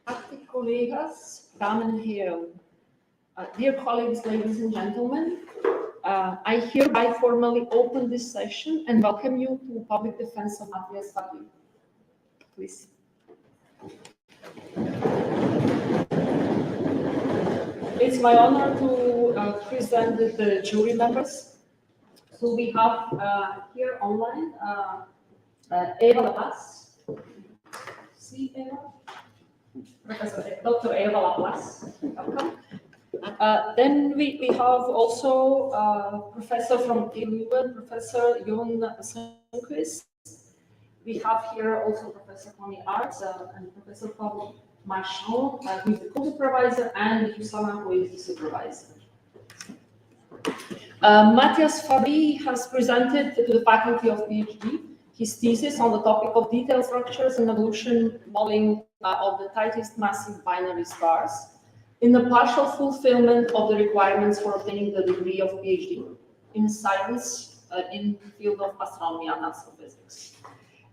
Active collega's, dames en heren. Dear colleagues, ladies and gentlemen, I hereby formally open this session and welcome you to Public Defense of Matthias Fabry. Please. It's my honor to present the jury members. So we have here online Eva Laplace. See Eva? Professor Dr. Eva Laplace. Welcome. Then we have also professor from TU, Professor Jon Sundquist. We have here also Professor Tony Arts and Professor Pablo Machon, who is the co-supervisor, and Usama, who is the supervisor. Matthias Fabry has presented to the faculty of PhD his thesis on the topic of detailed structures and evolution modeling of the tightest massive binary stars in the partial fulfillment of the requirements for obtaining the degree of PhD in science in the field of astronomy and astrophysics.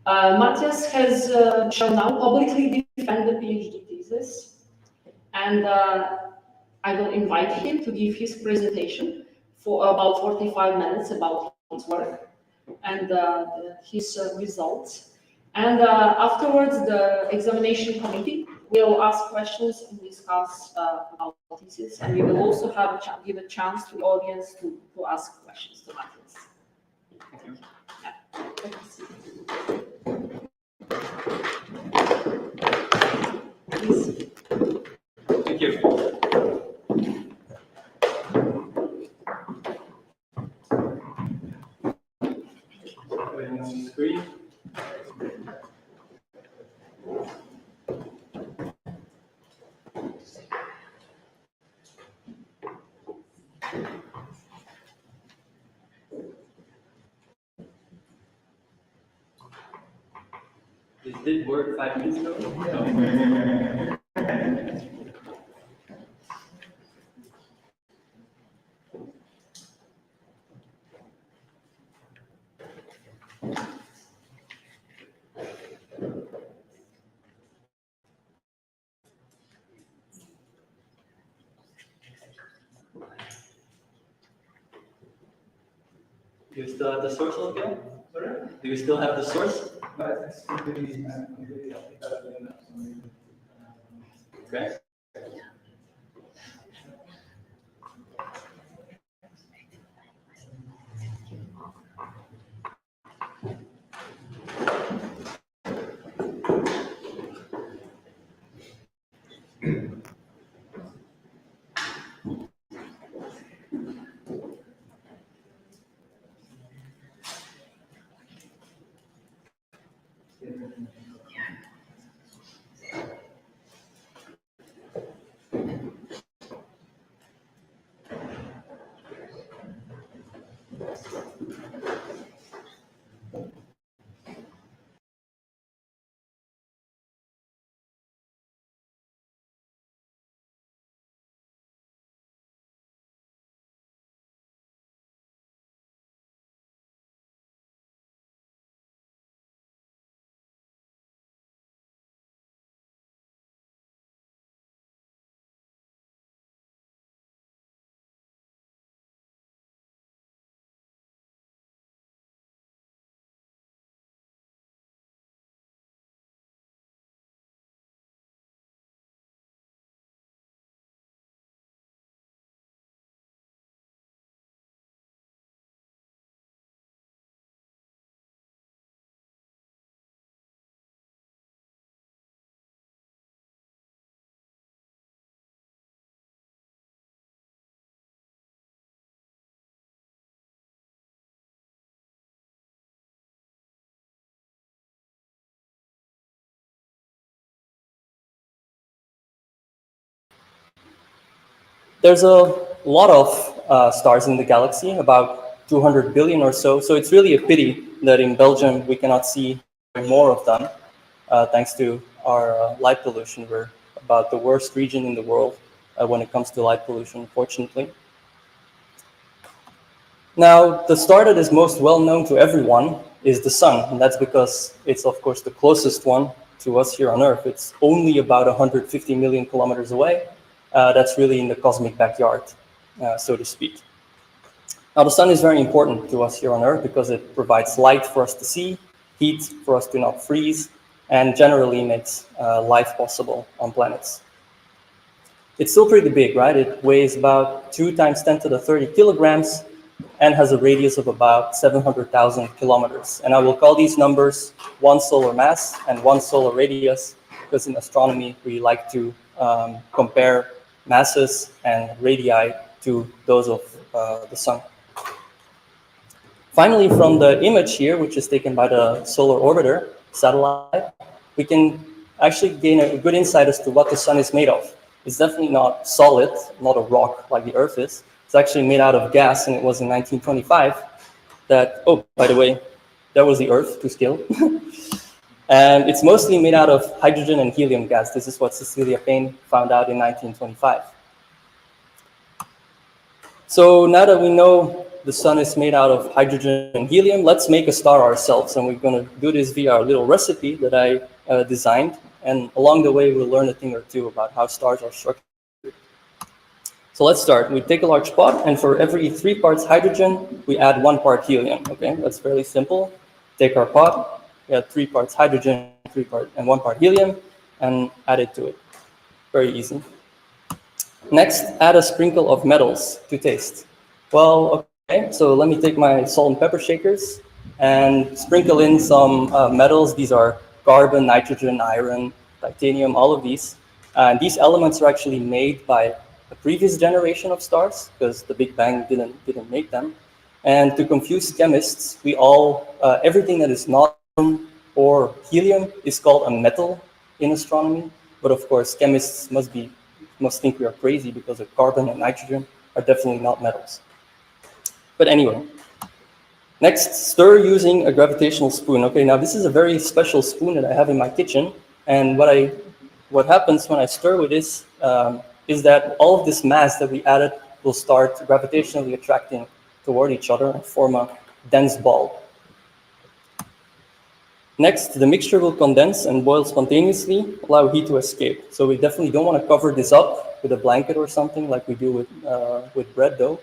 Matthias has shall now publicly defend the PhD thesis, and I will invite him to give his presentation for about 45 minutes about his work and his results. And afterwards, the examination committee will ask questions and discuss about the thesis, and we will also have give a chance to the audience to ask questions to Matthias. Thank you. Please. Thank you. Going on the screen. This did work 5 minutes ago. No. Do you still have the source again? Do you still have the source? Okay. There's a lot of stars in the galaxy, about 200 billion or so. So it's really a pity that in Belgium we cannot see more of them, thanks to our light pollution. We're about the worst region in the world when it comes to light pollution, unfortunately. Now, the star that is most well known to everyone is the sun. And that's because it's, of course, the closest one to us here on Earth. It's only about 150 million kilometers away. That's really in the cosmic backyard, so to speak. Now, the sun is very important to us here on Earth because it provides light for us to see, heat for us to not freeze, and generally makes life possible on planets. It's still pretty big, right? It weighs about 2 × 10 to the 30 kilograms and has a radius of about 700,000 kilometers. And I will call these numbers 1 solar mass and 1 solar radius, because in astronomy we like to compare masses and radii to those of the sun. Finally, from the image here, which is taken by the solar orbiter satellite, we can actually gain a good insight as to what the sun is made of. It's definitely not solid, not a rock like the Earth is. It's actually made out of gas, and it was in 1925 that, oh, by the way, that was the Earth to scale. And it's mostly made out of hydrogen and helium gas. This is what Cecilia Payne found out in 1925. So now that we know the sun is made out of hydrogen and helium, let's make a star ourselves. And we're going to do this via our little recipe that I designed. And along the way, we'll learn a thing or two about how stars are structured. So let's start. We take a large pot, and for every 3 parts hydrogen, we add 1 part helium. Okay, that's fairly simple. Take our pot, we add 3 parts hydrogen, 1 part helium, and add it to it. Very easy. Next, add a sprinkle of metals to taste. Well, okay, so let me take my salt and pepper shakers and sprinkle in some metals. These are carbon, nitrogen, iron, titanium, all of these. And these elements are actually made by a previous generation of stars, because the Big Bang didn't make them. And to confuse chemists, everything that is not or helium is called a metal in astronomy. But of course, chemists must think we are crazy, because the carbon and nitrogen are definitely not metals. But anyway, next, stir using a gravitational spoon. Okay, now this is a very special spoon that I have in my kitchen, and what happens when I stir with this is that all of this mass that we added will start gravitationally attracting toward each other and form a dense ball. Next, the mixture will condense and boil spontaneously, allow heat to escape. So we definitely don't want to cover this up with a blanket or something like we do with bread dough,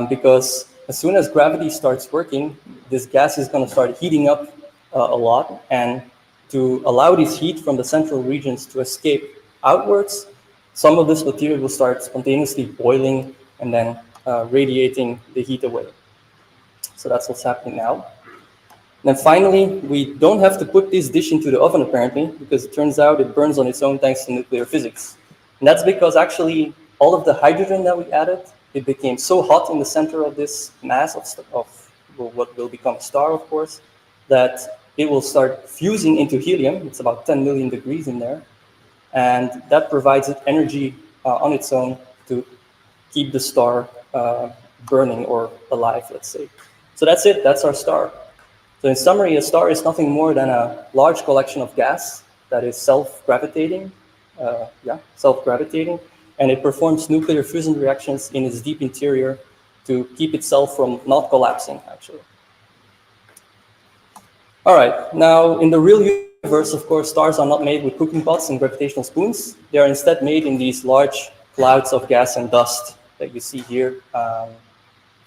because as soon as gravity starts working, this gas is going to start heating up a lot, and to allow this heat from the central regions to escape outwards, some of this material will start spontaneously boiling and then radiating the heat away. So that's what's happening now. And then finally, we don't have to put this dish into the oven, apparently, because it turns out it burns on its own thanks to nuclear physics. And that's because actually all of the hydrogen that we added, it became so hot in the center of this mass of what will become a star, of course, that it will start fusing into helium. It's about 10 million degrees in there. And that provides it energy on its own to keep the star burning or alive, let's say. So that's it, that's our star. So in summary, a star is nothing more than a large collection of gas that is self-gravitating, and it performs nuclear fusion reactions in its deep interior to keep itself from not collapsing, actually. All right, now in the real universe, of course, stars are not made with cooking pots and gravitational spoons. They are instead made in these large clouds of gas and dust that you see here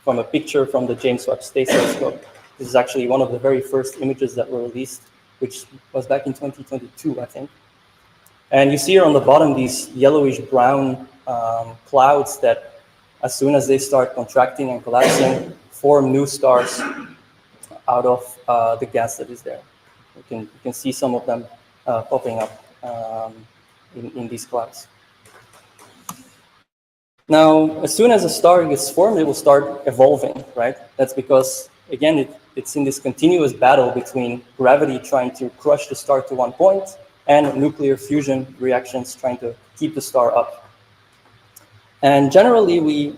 from a picture from the James Webb Space Telescope. This is actually one of the very first images that were released, which was back in 2022, I think. And you see here on the bottom these yellowish brown clouds that, as soon as they start contracting and collapsing, form new stars out of the gas that is there. You can see some of them popping up in these clouds. Now, as soon as a star gets formed, it will start evolving, right? That's because, again, it's in this continuous battle between gravity trying to crush the star to one point and nuclear fusion reactions trying to keep the star up. And generally, we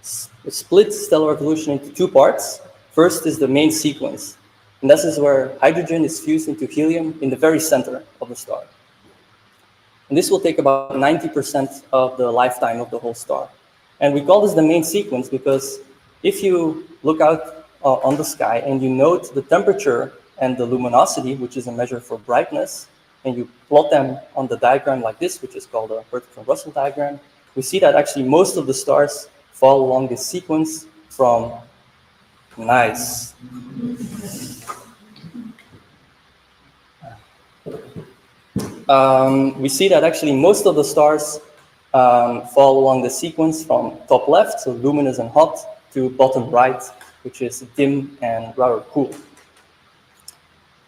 split stellar evolution into 2 parts. First is the main sequence. And this is where hydrogen is fused into helium in the very center of the star. And this will take about 90% of the lifetime of the whole star. And we call this the main sequence because if you look out on the sky, and you note the temperature and the luminosity, which is a measure for brightness, and you plot them on the diagram like this, which is called a Hertzsprung-Russell diagram, we see that actually most of the stars fall along this sequence from nice. We see that actually most of the stars fall along the sequence from top left, so luminous and hot, to bottom right, which is dim and rather cool.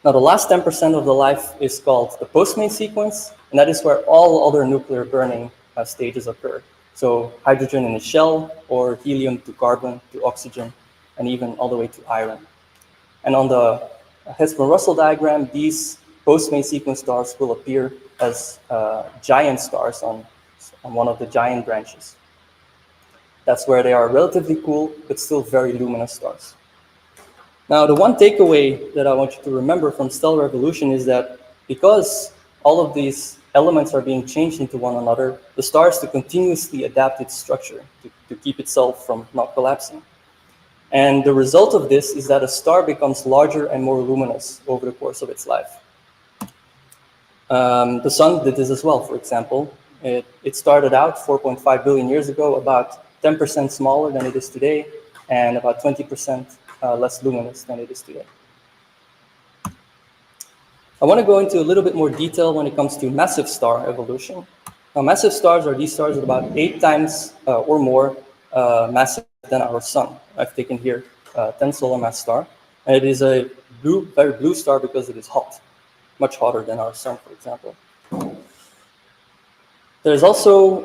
Now, the last 10% of the life is called the post-main sequence, and that is where all other nuclear burning stages occur. So hydrogen in a shell, or helium to carbon to oxygen, and even all the way to iron. And on the Hertzsprung-Russell diagram, these post-main sequence stars will appear as giant stars on one of the giant branches. That's where they are relatively cool, but still very luminous stars. Now, the one takeaway that I want you to remember from stellar evolution is that because all of these elements are being changed into one another, the star has to continuously adapt its structure to keep itself from not collapsing. And the result of this is that a star becomes larger and more luminous over the course of its life. The sun did this as well, for example. It started out 4.5 billion years ago, about 10% smaller than it is today, and about 20% less luminous than it is today. I want to go into a little bit more detail when it comes to massive star evolution. Now, massive stars are these stars that are about 8 times or more massive than our sun. I've taken here 10 solar mass star, and it is a very blue star because it is hot, much hotter than our sun, for example. There's also,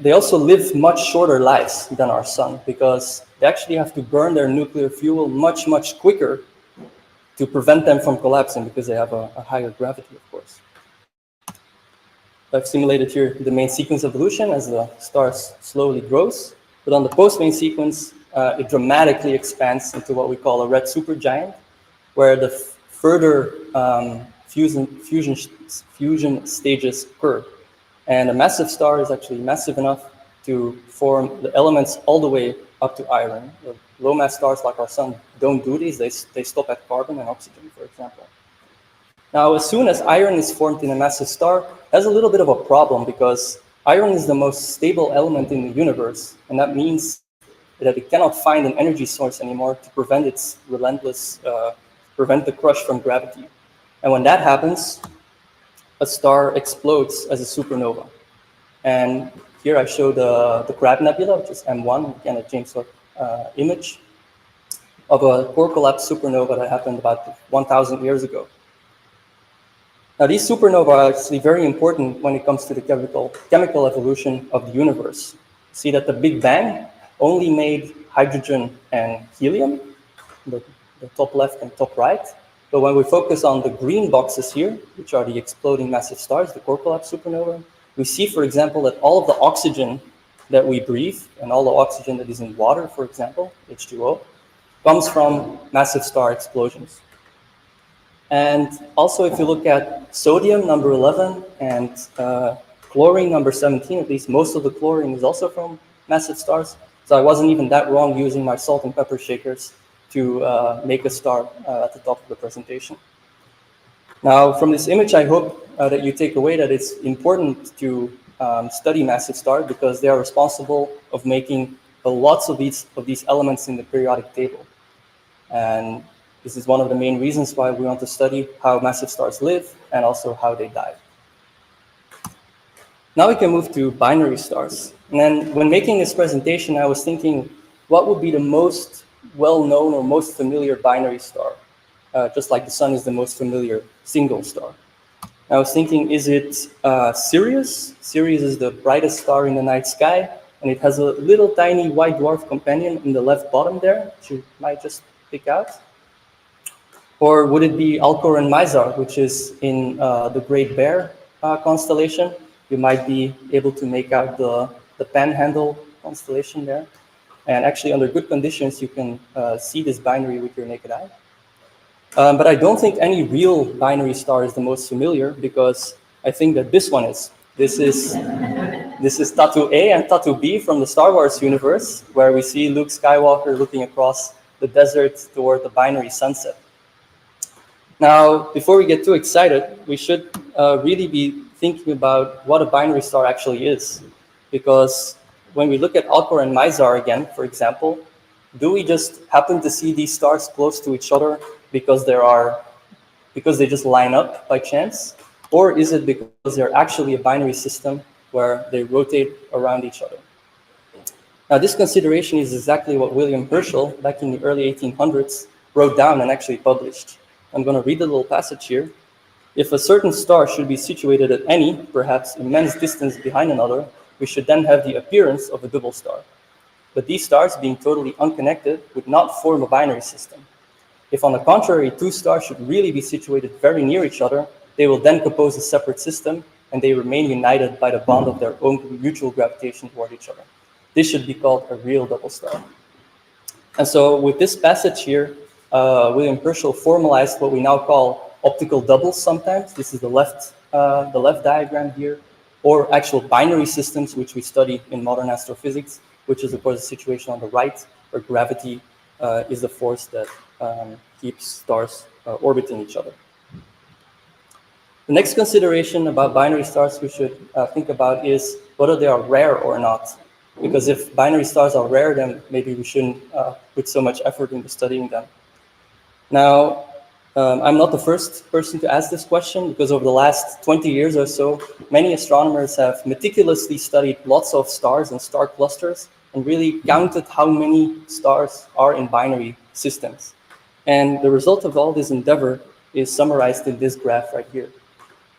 they also live much shorter lives than our sun because they actually have to burn their nuclear fuel much, much quicker to prevent them from collapsing because they have a higher gravity, of course. I've simulated here the main sequence evolution as the star slowly grows, but on the post-main sequence, it dramatically expands into what we call a red supergiant, where the further fusion stages occur. And a massive star is actually massive enough to form the elements all the way up to iron. The low mass stars like our sun don't do these, they stop at carbon and oxygen, for example. Now, as soon as iron is formed in a massive star, that's a little bit of a problem because iron is the most stable element in the universe, and that means that it cannot find an energy source anymore to prevent its prevent the crush from gravity. And when that happens, a star explodes as a supernova. And here I show the Crab Nebula, which is M1, again a James Webb image of a core collapse supernova that happened about 1,000 years ago. Now, these supernovae are actually very important when it comes to the chemical evolution of the universe. See that the Big Bang only made hydrogen and helium, the top left and top right. But when we focus on the green boxes here, which are the exploding massive stars, the core collapse supernova, we see, for example, that all of the oxygen that we breathe and all the oxygen that is in water, for example, H2O, comes from massive star explosions. And also, if you look at sodium, number 11, and chlorine, number 17, at least most of the chlorine is also from massive stars. So I wasn't even that wrong using my salt and pepper shakers to make a star at the top of the presentation. Now, from this image, I hope that you take away that it's important to study massive stars because they are responsible of making lots of these elements in the periodic table. And this is one of the main reasons why we want to study how massive stars live and also how they die. Now we can move to binary stars. And then when making this presentation, I was thinking, what would be the most well-known or most familiar binary star? Just like the sun is the most familiar single star. I was thinking, is it Sirius? Sirius is the brightest star in the night sky, and it has a little tiny white dwarf companion in the left bottom there, which you might just pick out. Or would it be Alcor and Mizar, which is in the Great Bear constellation? You might be able to make out the Panhandle constellation there. And actually, under good conditions, you can see this binary with your naked eye. But I don't think any real binary star is the most familiar because I think that this one is. This is Tatu A and Tatu B from the Star Wars universe, where we see Luke Skywalker looking across the desert toward the binary sunset. Now, before we get too excited, we should really be thinking about what a binary star actually is. Because when we look at Alcor and Mizar again, for example, do we just happen to see these stars close to each other because they just line up by chance? Or is it because they're actually a binary system where they rotate around each other? Now, this consideration is exactly what William Herschel, back in the early 1800s, wrote down and actually published. I'm going to read a little passage here. If a certain star should be situated at any, perhaps immense distance behind another, we should then have the appearance of a double star. But these stars, being totally unconnected, would not form a binary system. If, on the contrary, two stars should really be situated very near each other, they will then compose a separate system, and they remain united by the bond of their own mutual gravitation toward each other. This should be called a real double star. And so with this passage here, William Herschel formalized what we now call optical doubles sometimes. This is the left diagram here, or actual binary systems, which we study in modern astrophysics, which is, of course, the situation on the right, where gravity is the force that keeps stars orbiting each other. The next consideration about binary stars we should think about is whether they are rare or not. Because if binary stars are rare, then maybe we shouldn't put so much effort into studying them. Now, I'm not the first person to ask this question, because over the last 20 years or so, many astronomers have meticulously studied lots of stars and star clusters and really counted how many stars are in binary systems. And the result of all this endeavor is summarized in this graph right here.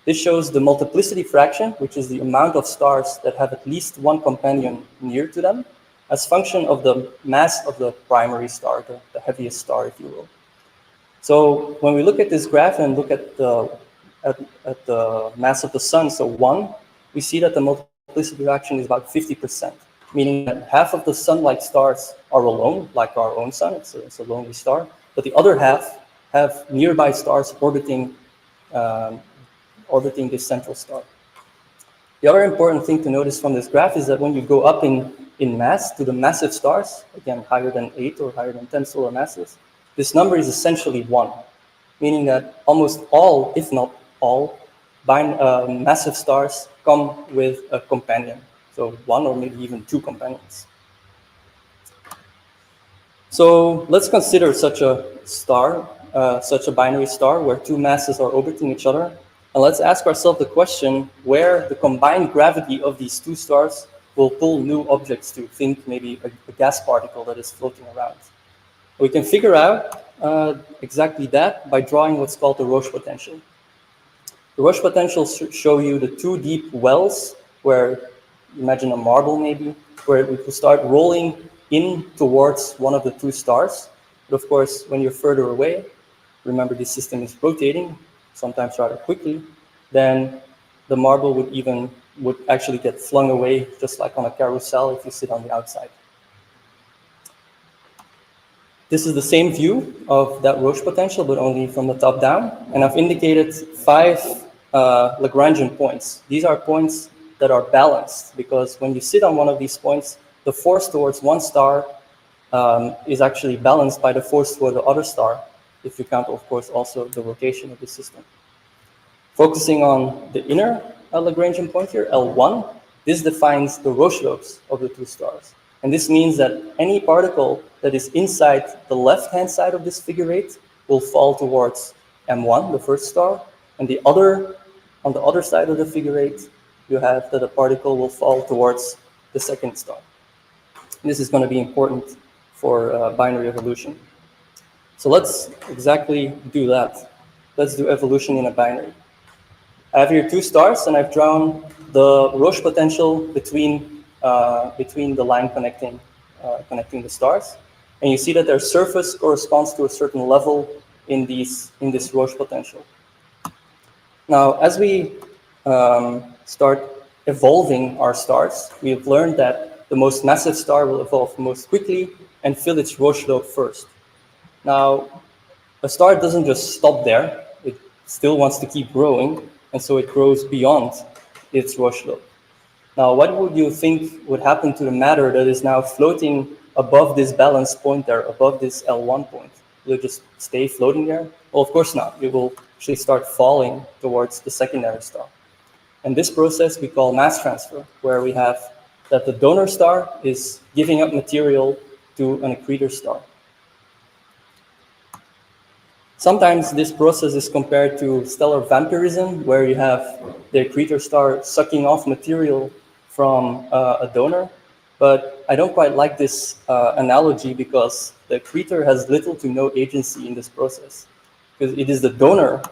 This shows the multiplicity fraction, which is the amount of stars that have at least one companion near to them, as function of the mass of the primary star, the heaviest star, if you will. So when we look at this graph and look at the mass of the sun, so 1, we see that the multiplicity fraction is about 50%, meaning that half of the sun-like stars are alone, like our own sun, it's a lonely star, but the other half have nearby stars orbiting this central star. The other important thing to notice from this graph is that when you go up in mass to the massive stars, again, higher than 8 or higher than 10 solar masses, this number is essentially 1, meaning that almost all, if not all, massive stars come with a companion. So 1 or maybe even 2 companions. So let's consider such a star, such a binary star where 2 masses are orbiting each other. And let's ask ourselves the question where the combined gravity of these 2 stars will pull new objects to. Think maybe a gas particle that is floating around. We can figure out exactly that by drawing what's called the Roche potential. The Roche potentials show you the 2 deep wells where, imagine a marble maybe, where it will start rolling in towards one of the 2 stars. But of course, when you're further away, remember this system is rotating, sometimes rather quickly, then the marble would actually get flung away, just like on a carousel if you sit on the outside. This is the same view of that Roche potential, but only from the top down. And I've indicated 5 Lagrangian points. These are points that are balanced, because when you sit on one of these points, the force towards one star is actually balanced by the force toward the other star, if you count, of course, also the rotation of the system. Focusing on the inner Lagrangian point here, L1, this defines the Roche lobes of the 2 stars. And this means that any particle that is inside the left-hand side of this figure 8 will fall towards M1, the first star, and on the other side of the figure 8, you have that a particle will fall towards the second star. This is going to be important for binary evolution. So let's exactly do that. Let's do evolution in a binary. I have here 2 stars, and I've drawn the Roche potential between the line connecting the stars. And you see that their surface corresponds to a certain level in this Roche potential. Now, as we start evolving our stars, we have learned that the most massive star will evolve most quickly and fill its Roche lobe first. Now, a star doesn't just stop there. It still wants to keep growing, and so it grows beyond its Roche lobe. Now, what would you think would happen to the matter that is now floating above this balance point there, above this L1 point? Will it just stay floating there? Well, of course not. It will actually start falling towards the secondary star. And this process we call mass transfer, where we have that the donor star is giving up material to an accretor star. Sometimes this process is compared to stellar vampirism, where you have the accretor star sucking off material from a donor. But I don't quite like this analogy because the accretor has little to no agency in this process, because it is the donor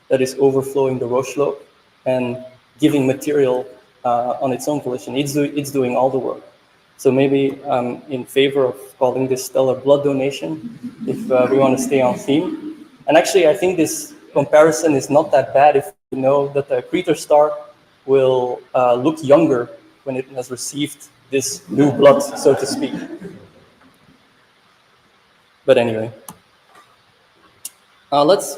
that is overflowing the Roche slope and giving material on its own volition. It's doing all the work. So maybe I'm in favor of calling this stellar blood donation if we want to stay on theme. And actually, I think this comparison is not that bad if you know that the accretor star will look younger when it has received this new blood, so to speak. But anyway, let's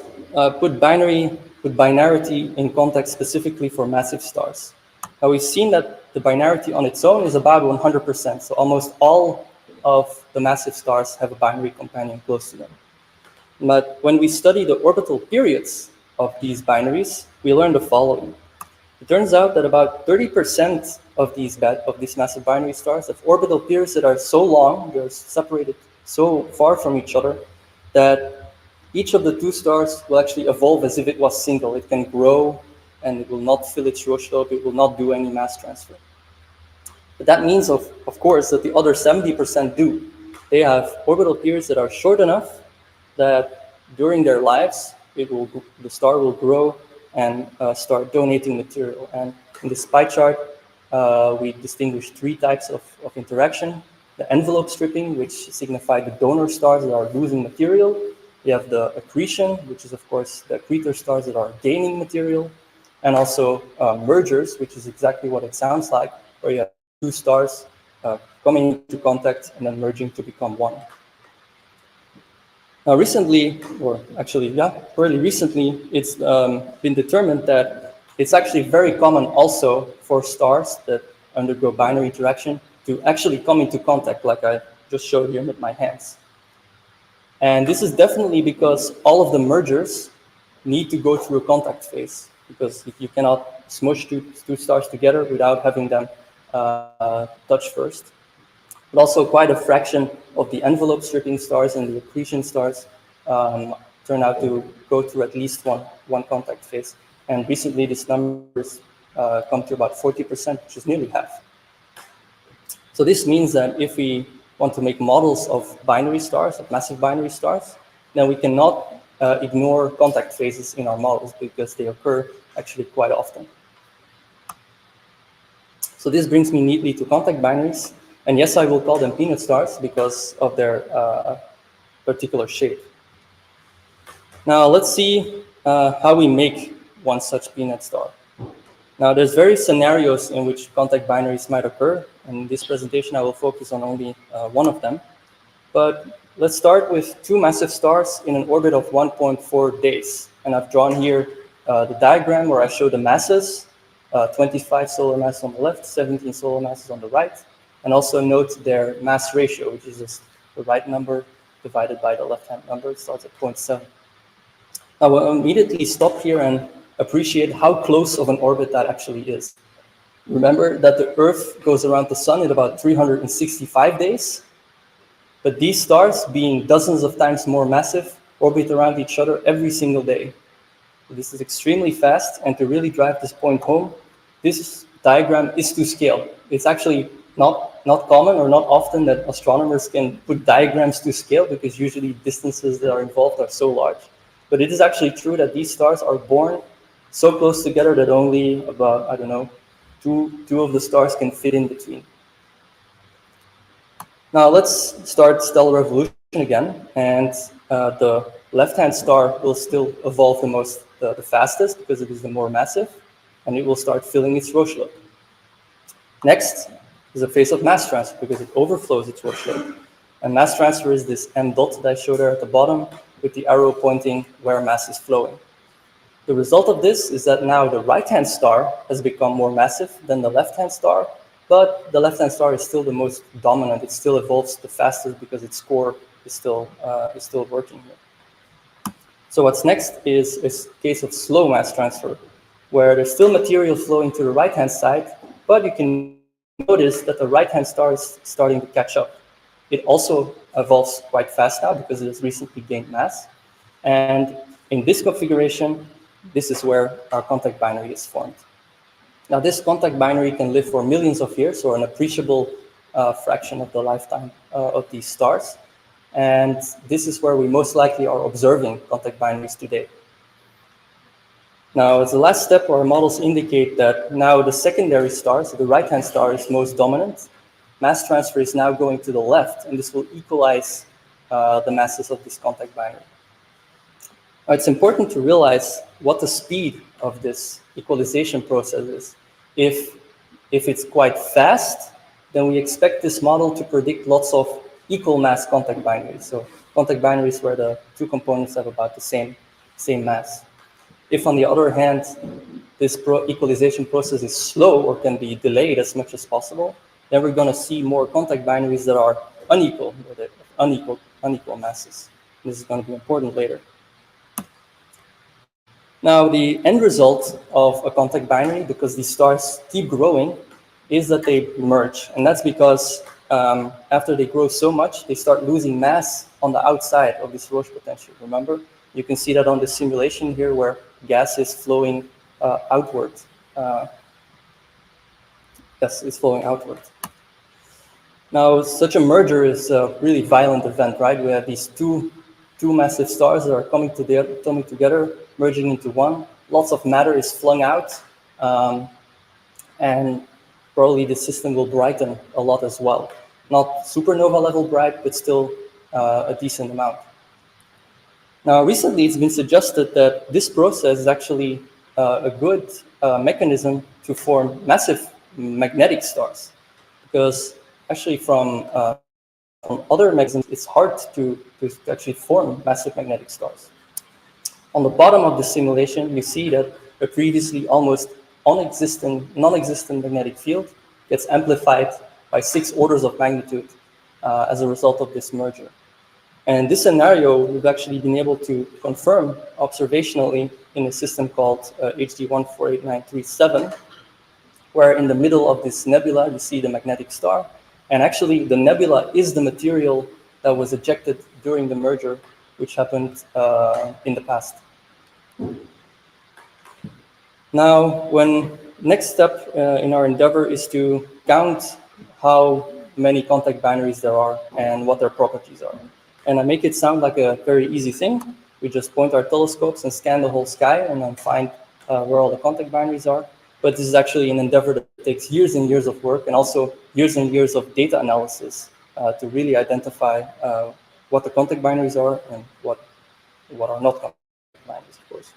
put binarity in context specifically for massive stars. Now we've seen that the binarity on its own is about 100%, so almost all of the massive stars have a binary companion close to them. But when we study the orbital periods of these binaries, we learn the following. It turns out that about 30% of these massive binary stars have orbital periods that are so long, they're separated so far from each other, that each of the two stars will actually evolve as if it was single. It can grow, and it will not fill its Roche slope, it will not do any mass transfer. But that means, of course, that the other 70% do. They have orbital periods that are short enough that during their lives, the star will grow and start donating material. And in this pie chart, we distinguish three types of interaction. The envelope stripping, which signify the donor stars that are losing material. You have the accretion, which is, of course, the accretor stars that are gaining material. And also mergers, which is exactly what it sounds like, where you have two stars coming into contact and then merging to become one. Now recently, or actually, fairly recently, it's been determined that it's actually very common also for stars that undergo binary interaction to actually come into contact, like I just showed here with my hands. And this is definitely because all of the mergers need to go through a contact phase, because you cannot smush two stars together without having them touch first. But also quite a fraction of the envelope stripping stars and the accretion stars turn out to go through at least one contact phase. And recently, this number has come to about 40%, which is nearly half. So this means that if we want to make models of binary stars, of massive binary stars, then we cannot ignore contact phases in our models because they occur actually quite often. So this brings me neatly to contact binaries. And yes, I will call them peanut stars because of their particular shape. Now let's see how we make one such peanut star. Now there's various scenarios in which contact binaries might occur. In this presentation, I will focus on only one of them. But let's start with two massive stars in an orbit of 1.4 days. And I've drawn here the diagram where I show the masses, 25 solar masses on the left, 17 solar masses on the right. And also note their mass ratio, which is just the right number divided by the left-hand number. It starts at 0.7. Now we'll immediately stop here and appreciate how close of an orbit that actually is. Remember that the Earth goes around the Sun in about 365 days, but these stars, being dozens of times more massive, orbit around each other every single day. So this is extremely fast, and to really drive this point home, this diagram is to scale. It's actually not common or not often that astronomers can put diagrams to scale, because usually distances that are involved are so large. But it is actually true that these stars are born so close together that only about, I don't know, two of the stars can fit in between. Now let's start stellar evolution again, and the left-hand star will still evolve the fastest because it is the more massive, and it will start filling its Roche slope. Next is a phase of mass transfer because it overflows its Roche slope. And mass transfer is this m dot that I showed there at the bottom with the arrow pointing where mass is flowing. The result of this is that now the right-hand star has become more massive than the left-hand star, but the left-hand star is still the most dominant. It still evolves the fastest because its core is still working here. So what's next is a case of slow mass transfer, where there's still material flowing to the right-hand side, but you can notice that the right-hand star is starting to catch up. It also evolves quite fast now because it has recently gained mass. And in this configuration, this is where our contact binary is formed. Now, this contact binary can live for millions of years, or an appreciable fraction of the lifetime of these stars. And this is where we most likely are observing contact binaries today. Now, as the last step, our models indicate that now the secondary star, so the right-hand star, is most dominant. Mass transfer is now going to the left, and this will equalize the masses of this contact binary. Now, it's important to realize what the speed of this equalization process is. If it's quite fast, then we expect this model to predict lots of equal mass contact binaries. So contact binaries where the two components have about the same mass. If, on the other hand, this equalization process is slow or can be delayed as much as possible, then we're going to see more contact binaries that are unequal, unequal masses. This is going to be important later. Now, the end result of a contact binary, because these stars keep growing, is that they merge. And that's because after they grow so much, they start losing mass on the outside of this Roche potential. Remember? You can see that on the simulation here where gas is flowing outward. Yes, it's flowing outward. Now, such a merger is a really violent event, right? We have these two massive stars that are coming together, merging into one. Lots of matter is flung out, and probably the system will brighten a lot as well. Not supernova level bright, but still a decent amount. Now, recently it's been suggested that this process is actually a good mechanism to form massive magnetic stars, because actually from other mechanisms, it's hard to actually form massive magnetic stars. On the bottom of the simulation, you see that a previously almost non-existent magnetic field gets amplified by 6 orders of magnitude as a result of this merger. And in this scenario, we've actually been able to confirm observationally in a system called HD 148937, where in the middle of this nebula, you see the magnetic star. And actually, the nebula is the material that was ejected during the merger, which happened in the past. Now, next step in our endeavor is to count how many contact binaries there are and what their properties are. And I make it sound like a very easy thing. We just point our telescopes and scan the whole sky and then find where all the contact binaries are. But this is actually an endeavor that takes years and years of work and also years and years of data analysis to really identify what the contact binaries are and what are not contact binaries, of course.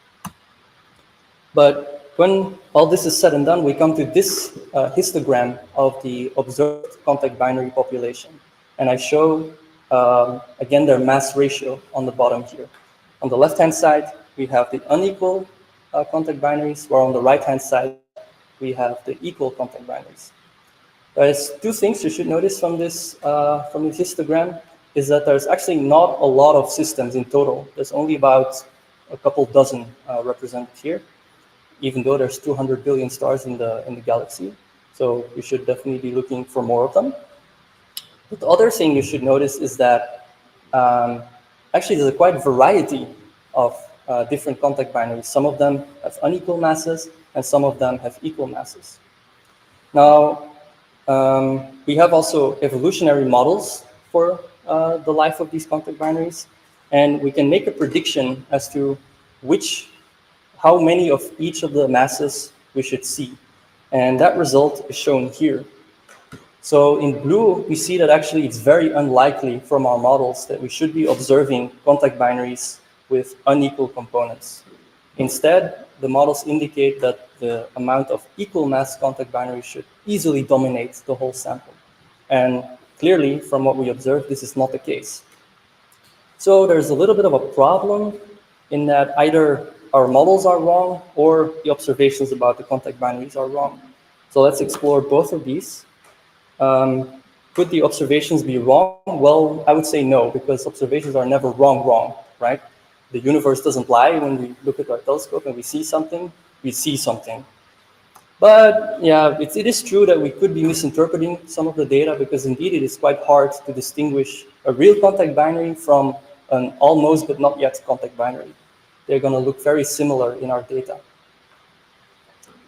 But when all this is said and done, we come to this histogram of the observed contact binary population. And I show, again, their mass ratio on the bottom here. On the left-hand side, we have the unequal contact binaries, while on the right-hand side, we have the equal contact binaries. There's 2 things you should notice from this histogram, is that there's actually not a lot of systems in total. There's only about a couple dozen represented here, even though there's 200 billion stars in the galaxy. So you should definitely be looking for more of them. But the other thing you should notice is that actually there's a quite variety of different contact binaries. Some of them have unequal masses, and some of them have equal masses. Now, we have also evolutionary models for the life of these contact binaries, and we can make a prediction as to how many of each of the masses we should see. And that result is shown here. So in blue, we see that actually it's very unlikely from our models that we should be observing contact binaries with unequal components. Instead, the models indicate that the amount of equal mass contact binaries should easily dominate the whole sample. And clearly, from what we observed, this is not the case. So there's a little bit of a problem in that either our models are wrong or the observations about the contact binaries are wrong. So let's explore both of these. Could the observations be wrong? Well, I would say no, because observations are never wrong, right? The universe doesn't lie. When we look at our telescope and we see something, we see something. But yeah, it is true that we could be misinterpreting some of the data, because indeed it is quite hard to distinguish a real contact binary from an almost but not yet contact binary. They're going to look very similar in our data.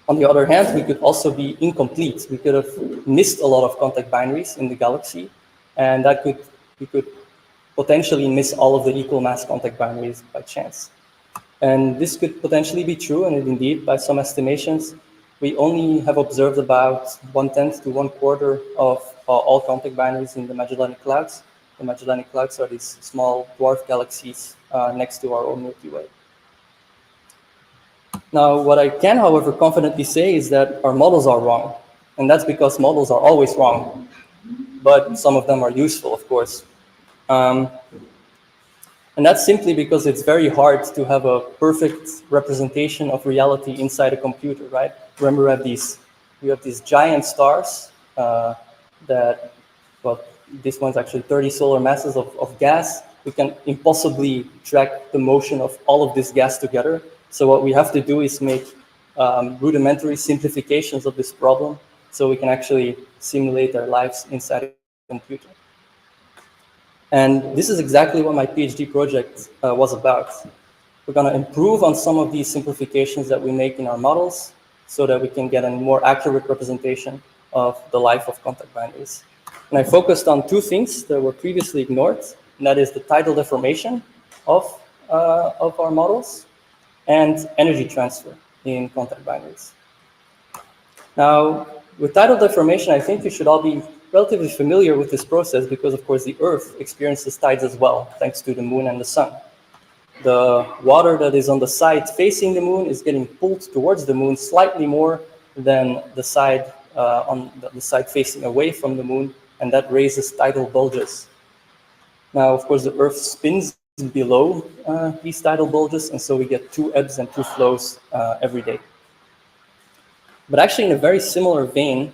On the other hand, we could also be incomplete. We could have missed a lot of contact binaries in the galaxy, and we could potentially miss all of the equal mass contact binaries by chance. And this could potentially be true, and indeed, by some estimations, we only have observed about 1/10 to 1/4 of all contact binaries in the Magellanic Clouds. The Magellanic Clouds are these small dwarf galaxies next to our own Milky Way. Now, what I can, however, confidently say is that our models are wrong. And that's because models are always wrong. But some of them are useful, of course. And that's simply because it's very hard to have a perfect representation of reality inside a computer, right? Remember, we have these giant stars that, well, this one's actually 30 solar masses of gas. We can impossibly track the motion of all of this gas together. So what we have to do is make rudimentary simplifications of this problem so we can actually simulate our lives inside a computer. And this is exactly what my PhD project was about. We're going to improve on some of these simplifications that we make in our models so that we can get a more accurate representation of the life of contact binaries. And I focused on two things that were previously ignored, and that is the tidal deformation of our models and energy transfer in contact binaries. Now, with tidal deformation, I think you should all be relatively familiar with this process because, of course, the Earth experiences tides as well, thanks to the moon and the sun. The water that is on the side facing the moon is getting pulled towards the moon slightly more than the side on the side facing away from the moon, and that raises tidal bulges. Now, of course, the Earth spins below these tidal bulges, and so we get two ebbs and two flows every day. But actually, in a very similar vein,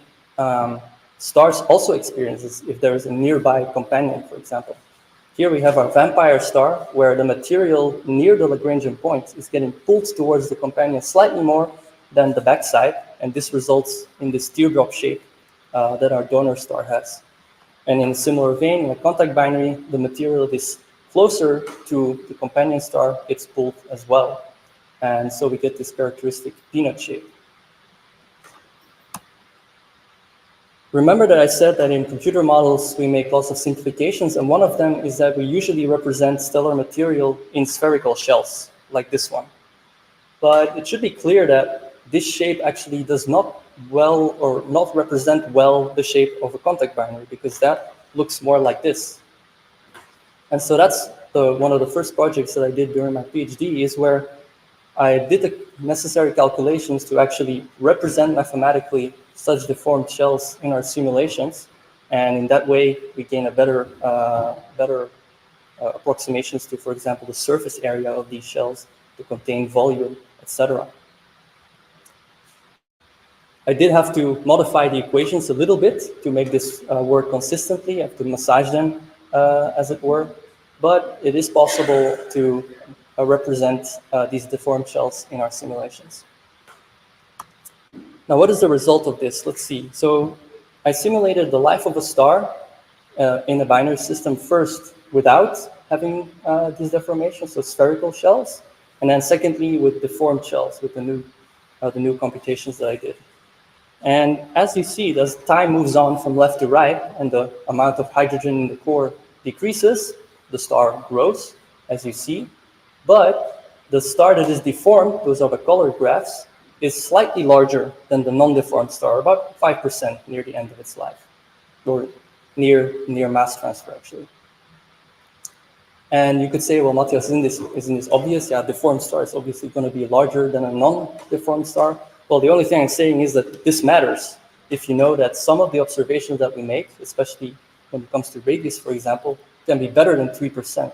stars also experience this if there is a nearby companion, for example. Here we have our vampire star, where the material near the Lagrangian point is getting pulled towards the companion slightly more than the backside, and this results in this teardrop shape that our donor star has. And in a similar vein, in a contact binary, the material that is closer to the companion star gets pulled as well. And so we get this characteristic peanut shape. Remember that I said that in computer models, we make lots of simplifications, and one of them is that we usually represent stellar material in spherical shells, like this one. But it should be clear that this shape actually does not represent well the shape of a contact binary, because that looks more like this. And so that's one of the first projects that I did during my PhD, is where I did the necessary calculations to actually represent mathematically such deformed shells in our simulations, and in that way we gain a better approximations to, for example, the surface area of these shells, to contain volume, etc. I did have to modify the equations a little bit to make this work consistently. I have to massage them, as it were, but it is possible to represent these deformed shells in our simulations. Now, what is the result of this? Let's see. So I simulated the life of a star in a binary system first without having these deformations, so spherical shells, and then secondly with deformed shells with the new computations that I did. And as you see, as time moves on from left to right and the amount of hydrogen in the core decreases, the star grows, as you see. But the star that is deformed, those are the colored graphs, is slightly larger than the non-deformed star, about 5% near the end of its life, or near mass transfer, actually. And you could say, well, Matthias, isn't this obvious? Yeah, deformed star is obviously going to be larger than a non-deformed star. Well, the only thing I'm saying is that this matters if you know that some of the observations that we make, especially when it comes to radius, for example, can be better than 3%.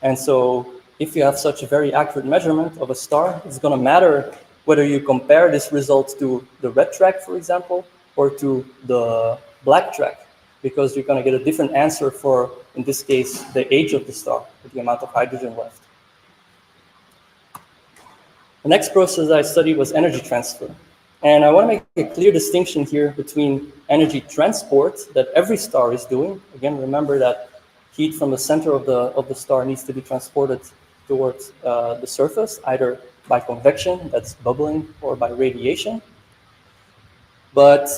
And so if you have such a very accurate measurement of a star, it's going to matter whether you compare this result to the red track, for example, or to the blacktrack, because you're going to get a different answer for, in this case, the age of the star, the amount of hydrogen left. The next process I studied was energy transfer. And I want to make a clear distinction here between energy transport that every star is doing. Again, remember that heat from the center of the star needs to be transported towards the surface, either by convection, that's bubbling, or by radiation. But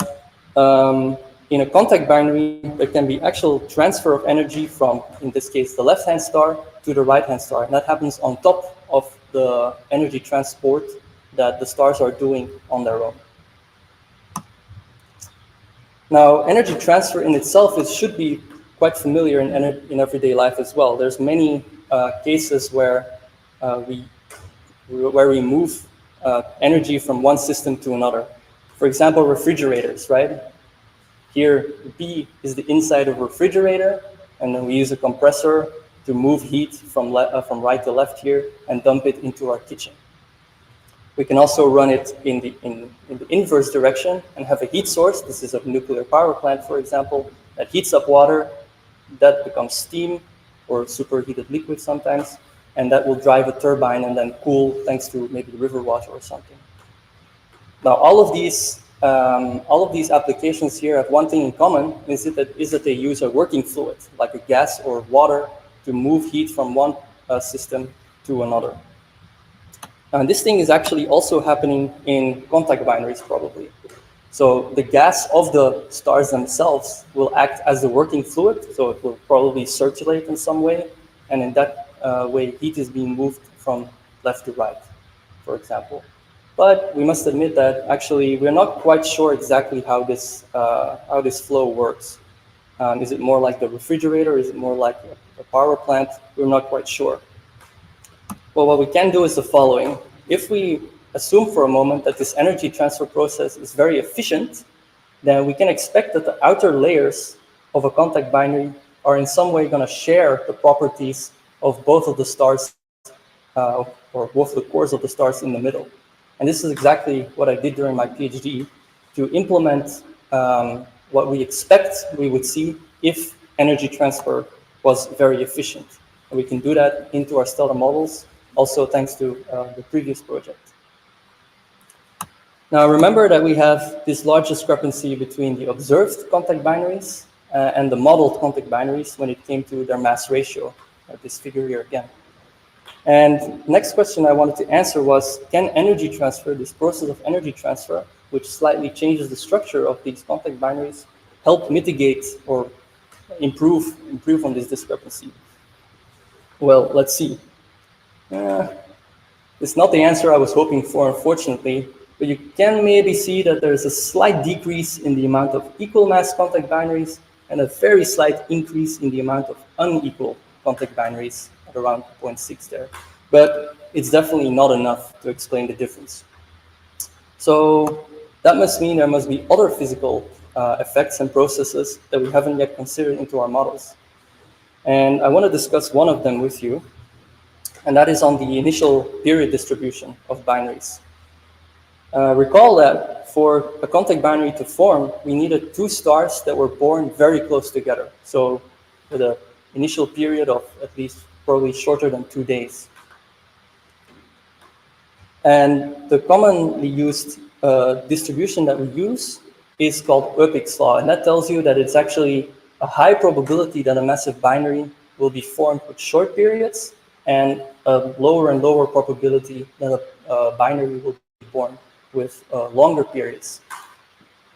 in a contact binary, there can be actual transfer of energy from, in this case, the left-hand star to the right-hand star. And that happens on top of the energy transport that the stars are doing on their own. Now, energy transfer in itself should be quite familiar in everyday life as well. There's many cases where we move energy from one system to another. For example, refrigerators, right? Here, P is the inside of a refrigerator, and then we use a compressor to move heat from right to left here and dump it into our kitchen. We can also run it in the inverse direction and have a heat source. This is a nuclear power plant, for example, that heats up water. That becomes steam or superheated liquid sometimes, and that will drive a turbine and then cool thanks to maybe river water or something. Now, all of these applications here have one thing in common, is that they use a working fluid, like a gas or water, to move heat from one system to another. And this thing is actually also happening in contact binaries, probably. So the gas of the stars themselves will act as the working fluid, so it will probably circulate in some way, and in that way, heat is being moved from left to right, for example. But we must admit that actually we're not quite sure exactly how this flow works. Is it more like the refrigerator? Is it more like a power plant? We're not quite sure. Well, what we can do is the following. If we assume for a moment that this energy transfer process is very efficient, then we can expect that the outer layers of a contact binary are in some way going to share the properties of both of the stars, or both the cores of the stars in the middle. And this is exactly what I did during my PhD, to implement what we expect we would see if energy transfer was very efficient. And we can do that into our stellar models, also thanks to the previous project. Now remember that we have this large discrepancy between the observed contact binaries and the modeled contact binaries when it came to their mass ratio, this figure here again. And next question I wanted to answer was, can energy transfer, this process of energy transfer, which slightly changes the structure of these contact binaries, help mitigate or improve on this discrepancy? Well, let's see. It's not the answer I was hoping for, unfortunately, but you can maybe see that there's a slight decrease in the amount of equal mass contact binaries and a very slight increase in the amount of unequal contact binaries at around 0.6 there. But it's definitely not enough to explain the difference. So that must mean there must be other physical effects and processes that we haven't yet considered into our models. And I want to discuss one of them with you, and that is on the initial period distribution of binaries. Recall that for a contact binary to form, we needed two stars that were born very close together. So with an initial period of at least probably shorter than 2 days. And the commonly used distribution that we use is called Oepik's law. And that tells you that it's actually a high probability that a massive binary will be formed with short periods, and a lower and lower probability that a binary will be born with longer periods.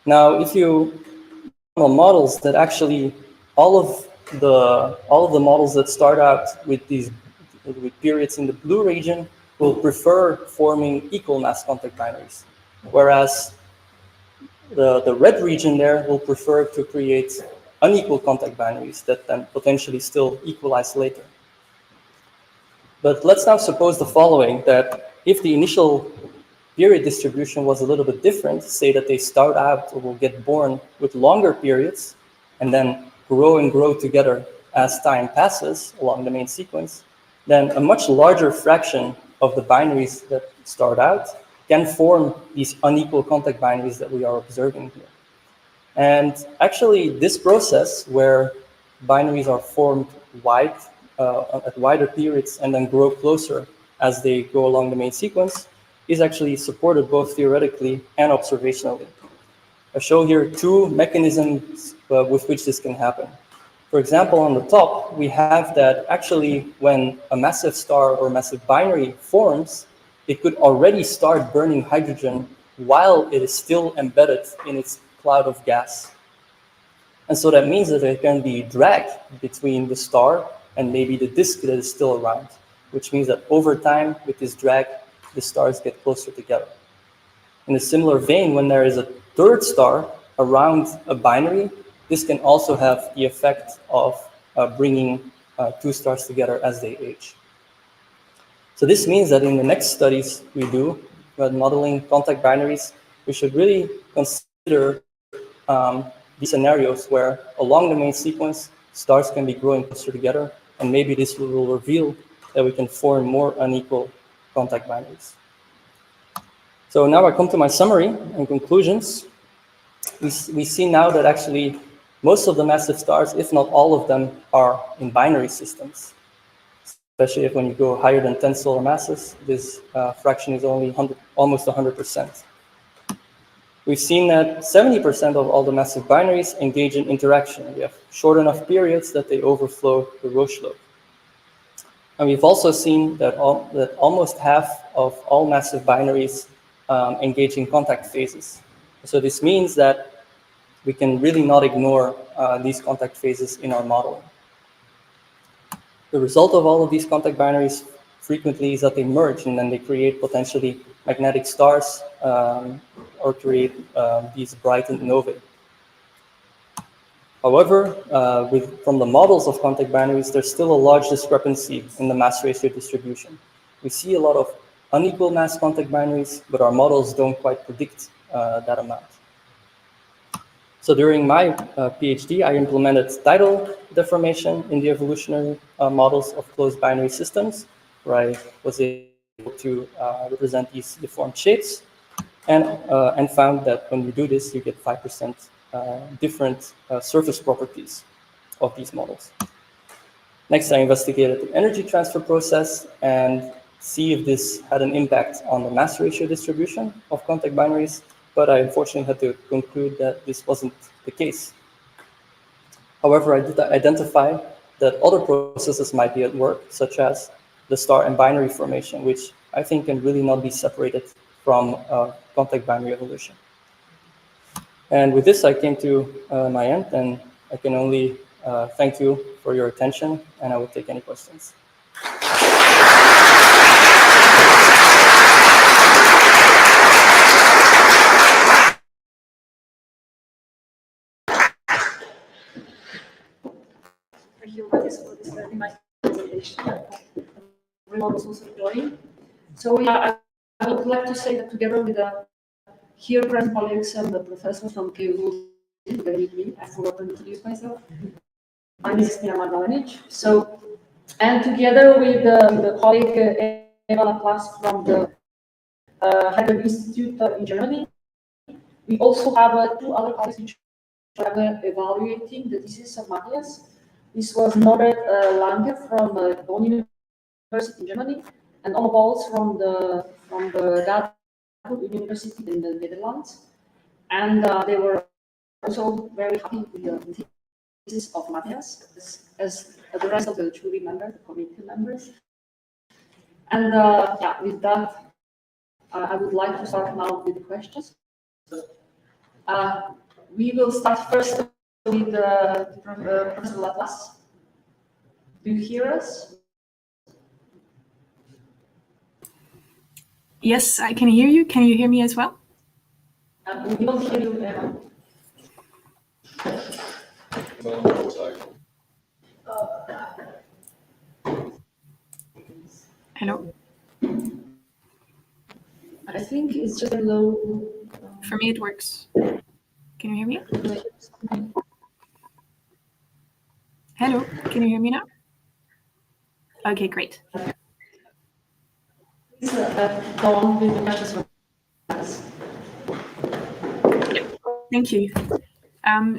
Now, if you run models that actually all of the models that start out with periods in the blue region will prefer forming equal mass contact binaries, whereas the red region there will prefer to create unequal contact binaries that then potentially still equalize later. But let's now suppose the following, that if the initial period distribution was a little bit different, say that they start out or will get born with longer periods and then grow and grow together as time passes along the main sequence, then a much larger fraction of the binaries that start out can form these unequal contact binaries that we are observing here. And actually, this process where binaries are formed wide at wider periods and then grow closer as they go along the main sequence is actually supported both theoretically and observationally. I show here two mechanisms with which this can happen. For example, on the top, we have that actually when a massive star or massive binary forms, it could already start burning hydrogen while it is still embedded in its cloud of gas. And so that means that there can be drag between the star and maybe the disk that is still around, which means that over time, with this drag, the stars get closer together. In a similar vein, when there is a third star around a binary, this can also have the effect of bringing two stars together as they age. So this means that in the next studies we do, when modeling contact binaries, we should really consider these scenarios where along the main sequence, stars can be growing closer together, and maybe this will reveal that we can form more unequal contact binaries. So now I come to my summary and conclusions. We see now that actually most of the massive stars, if not all of them, are in binary systems. Especially if when you go higher than 10 solar masses, this fraction is only almost 100%. We've seen that 70% of all the massive binaries engage in interaction. We have short enough periods that they overflow the Roche loop. And we've also seen that almost half of all massive binaries engage in contact phases. So this means that we can really not ignore these contact phases in our modeling. The result of all of these contact binaries frequently is that they merge and then they create potentially magnetic stars or create these brightened novae. However, from the models of contact binaries, there's still a large discrepancy in the mass ratio distribution. We see a lot of unequal mass contact binaries, but our models don't quite predict that amount. So during my PhD, I implemented tidal deformation in the evolutionary models of closed binary systems, where I was able to represent these deformed shapes, and found that when you do this, you get 5% different surface properties of these models. Next, I investigated the energy transfer process and see if this had an impact on the mass ratio distribution of contact binaries, but I unfortunately had to conclude that this wasn't the case. However, I did identify that other processes might be at work, such as the star and binary formation, which I think can really not be separated from contact binary evolution. And with this, I came to my end, and I can only thank you for your attention, and I will take any questions. Thank you, Matthias, for this very nice presentation. Everyone was also enjoying. So yeah, I would like to say that together with the here present colleagues and the professors from KU, I forgot to introduce myself. My name is Mira Margalanic. So, and together with the colleague Eva Laplace from the Heidelberg Institute in Germany, we also have two other colleagues which are evaluating the thesis of Matthias. This was Norbert Lange from Bonn University in Germany, and Onno Bols from the Radboud University in the Netherlands. And they were also very happy with the thesis of Matthias, as the rest of the jury members, the committee members. And yeah, with that, I would like to start now with the questions. We will start first with Professor Laplace. Do you hear us? Yes, I can hear you. Can you hear me as well? We don't hear you, Eva. Hello. I think it's just a low. For me, it works. Can you hear me? Hello. Can you hear me now? Okay, great. Please go on with the questions for us. Thank you.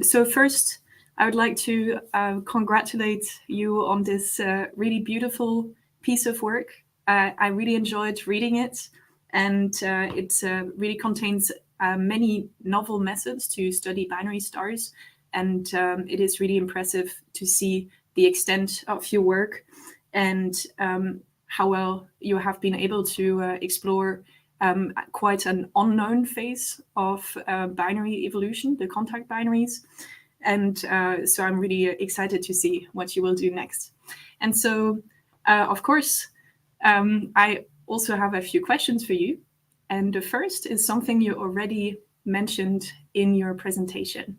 So first, I would like to congratulate you on this really beautiful piece of work. I really enjoyed reading it, and it really contains many novel methods to study binary stars, and it is really impressive to see the extent of your work and how well you have been able to explore quite an unknown phase of binary evolution, the contact binaries. And so I'm really excited to see what you will do next. And so, of course, I also have a few questions for you. And the first is something you already mentioned in your presentation.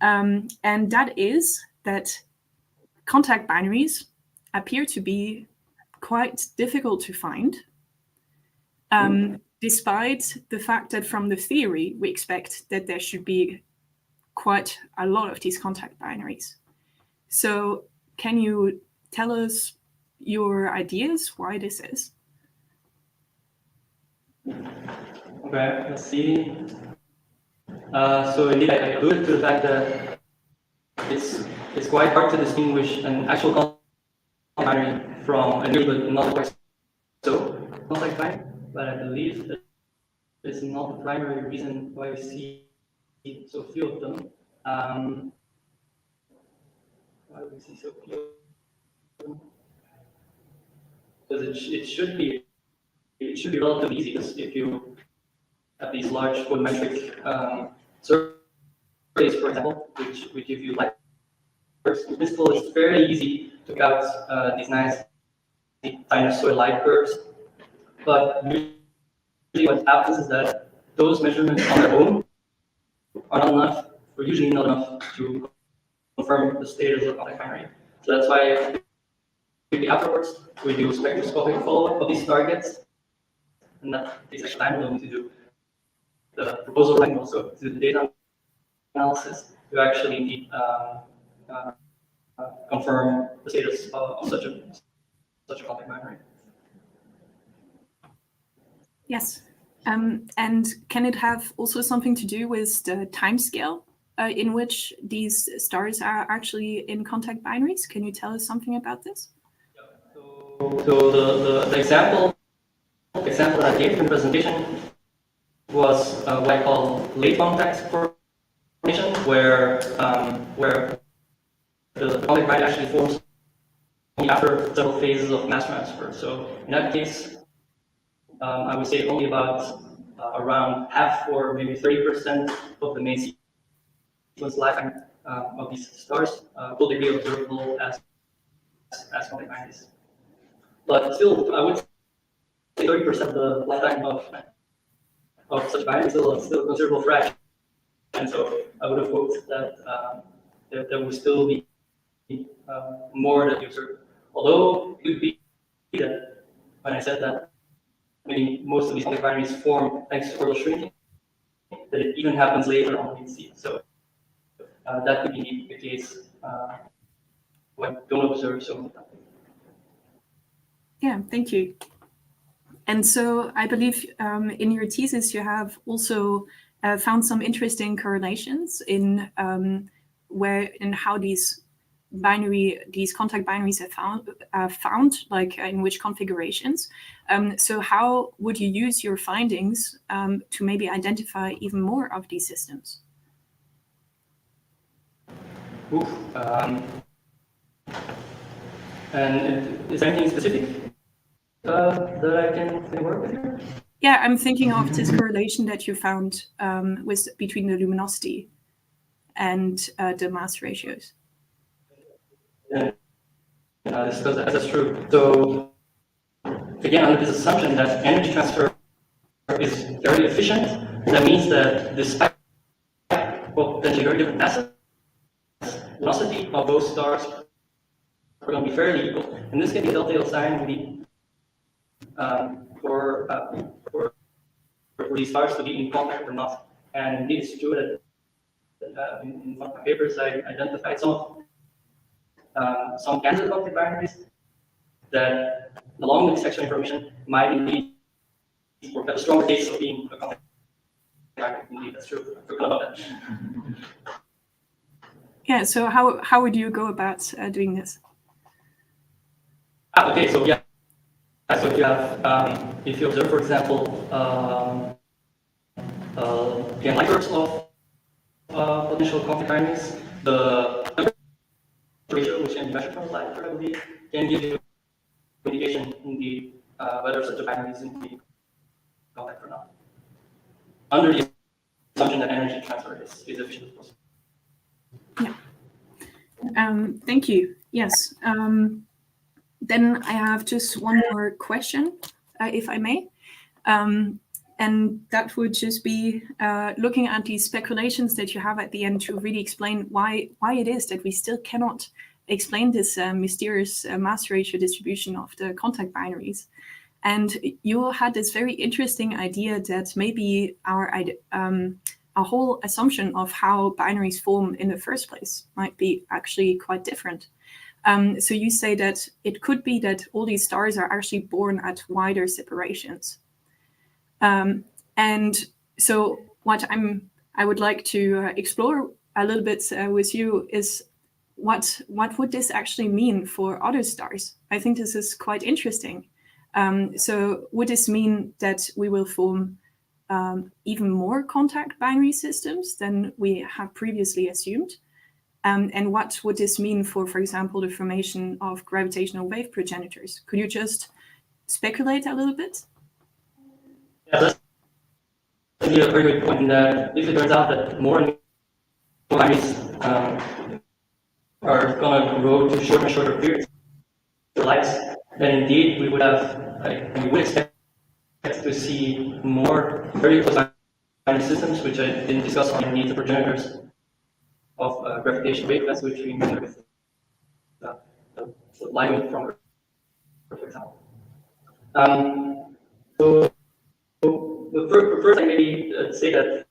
And that is that contact binaries appear to be quite difficult to find, despite the fact that from the theory, we expect that there should be quite a lot of these contact binaries. So can you tell us your ideas why this is? Okay, let's see. So indeed, I alluded to the fact that it's quite hard to distinguish an actual contact binary from a new but not quite so contact binary. But I believe that it's not the primary reason why we see so few of them. Why do we see so few of them? Because it should be relatively easy. Because if you have these large photometric surveys, for example, which give you light curves, in principle, it's fairly easy to pick out these nice sinusoidal light curves. But usually what happens is that those measurements on their own are not enough, or usually not enough to confirm the status of the contact binary. So that's why afterwards we do spectroscopic follow-up of these targets, and that takes extra time alone to do the proposal and also to do the data analysis to actually confirm the status of such a contact binary. Yes. And can it have also something to do with the time scale in which these stars are actually in contact binaries? Can you tell us something about this? So the example that I gave in the presentation was what I call late contact formation, where the contact binary actually forms only after several phases of mass transfer. So in that case, I would say only about around half or maybe 30% of the main sequence lifetime of these stars will be observable as contact binaries. But still, I would say 30% of the lifetime of such binaries is still a considerable fraction. And so I would have hoped that there would still be more that you observe. Although it could be that when I said that maybe most of these contact binaries form thanks to orbital shrinking, that it even happens later on in C. So that could be the case when we don't observe so much. Yeah, thank you. And so I believe in your thesis you have also found some interesting correlations in how these contact binaries are found, like in which configurations. So how would you use your findings to maybe identify even more of these systems? And is there anything specific that I can work with here? Yeah, I'm thinking of this correlation that you found between the luminosity and the mass ratios. Yeah, that's true. So again, under this assumption that energy transfer is very efficient, that means that despite potentially very different masses, velocity of those stars are going to be fairly equal. And this can be a telltale sign for these stars to be in contact or not. And indeed, it's true that in one of my papers, I identified some candidate contact binaries that, along with this extra information, might indeed have a stronger case of being a contact binary. Indeed, that's true. I forgot about that. Yeah, so how would you go about doing this? Okay, so yeah, so if you have, if you observe, for example, the lighters of potential conflict dynamics, the ratio, which can be measured from the light, I believe, can give you indication in the whether such a binary is in the contact or not. Under the assumption that energy transfer is efficient, of course. Yeah. Thank you. Yes. Then I have just one more question, if I may. And that would just be looking at these speculations that you have at the end to really explain why it is that we still cannot explain this mysterious mass ratio distribution of the contact binaries. And you had this very interesting idea that maybe our whole assumption of how binaries form in the first place might be actually quite different. So you say that it could be that all these stars are actually born at wider separations. And so what I would like to explore a little bit with you is what would this actually mean for other stars? I think this is quite interesting. So would this mean that we will form even more contact binary systems than we have previously assumed? And what would this mean for example, the formation of gravitational wave progenitors? Could you just speculate a little bit? Yeah, that's actually a very good point. That if it turns out that more and more binaries are going to grow to shorter and shorter periods of lives, then indeed we would have, we would expect to see more very close binary systems, which I didn't discuss on the progenitors of gravitational wave, that's which we measure with the light wave from Earth, for example. So first, I maybe say that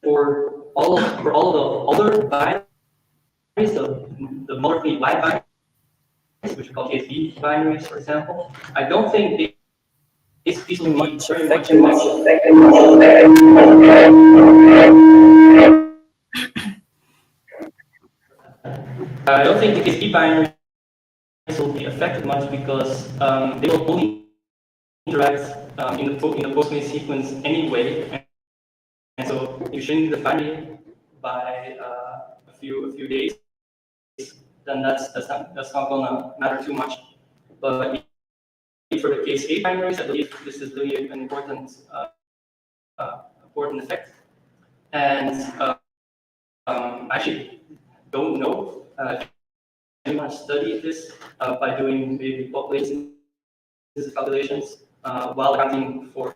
for all of the other binaries, the moderately wide binaries, which we call PhD binaries, for example, I don't think these will be very much I don't think the PhD binaries will be affected much because they will only interact in the postmate sequence anyway, and so you shrink the binary by a few days, then that's not gonna matter too much. But for the case A binaries, I believe this is really an important effect, and actually don't know if anyone studied this by doing maybe population calculations while accounting for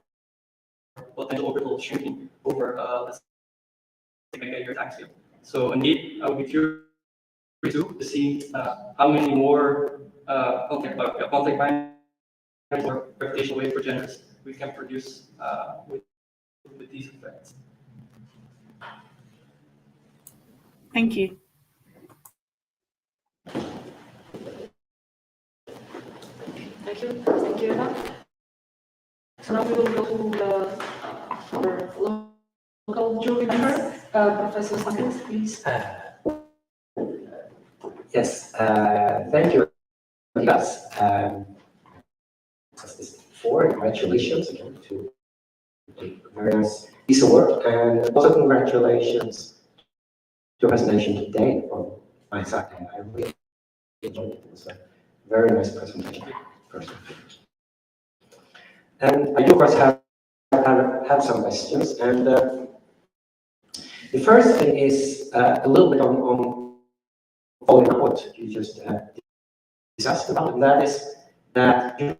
potential orbital shrinking over let's say mega-year time scale. So indeed, I would be curious to see how many more contact binaries or gravitational wave progenitors we can produce with these effects. Thank you. Thank you, Eva. So now we will go to our local jury member, Professor Matthias, please. Yes, thank you, Matthias. As this before, congratulations again to a very nice piece of work, and also congratulations to your presentation today from my side. I really enjoyed it. It was a very nice presentation. And I do, of course, have some questions. And the first thing is a little bit on following up what you just discussed about, and that is that you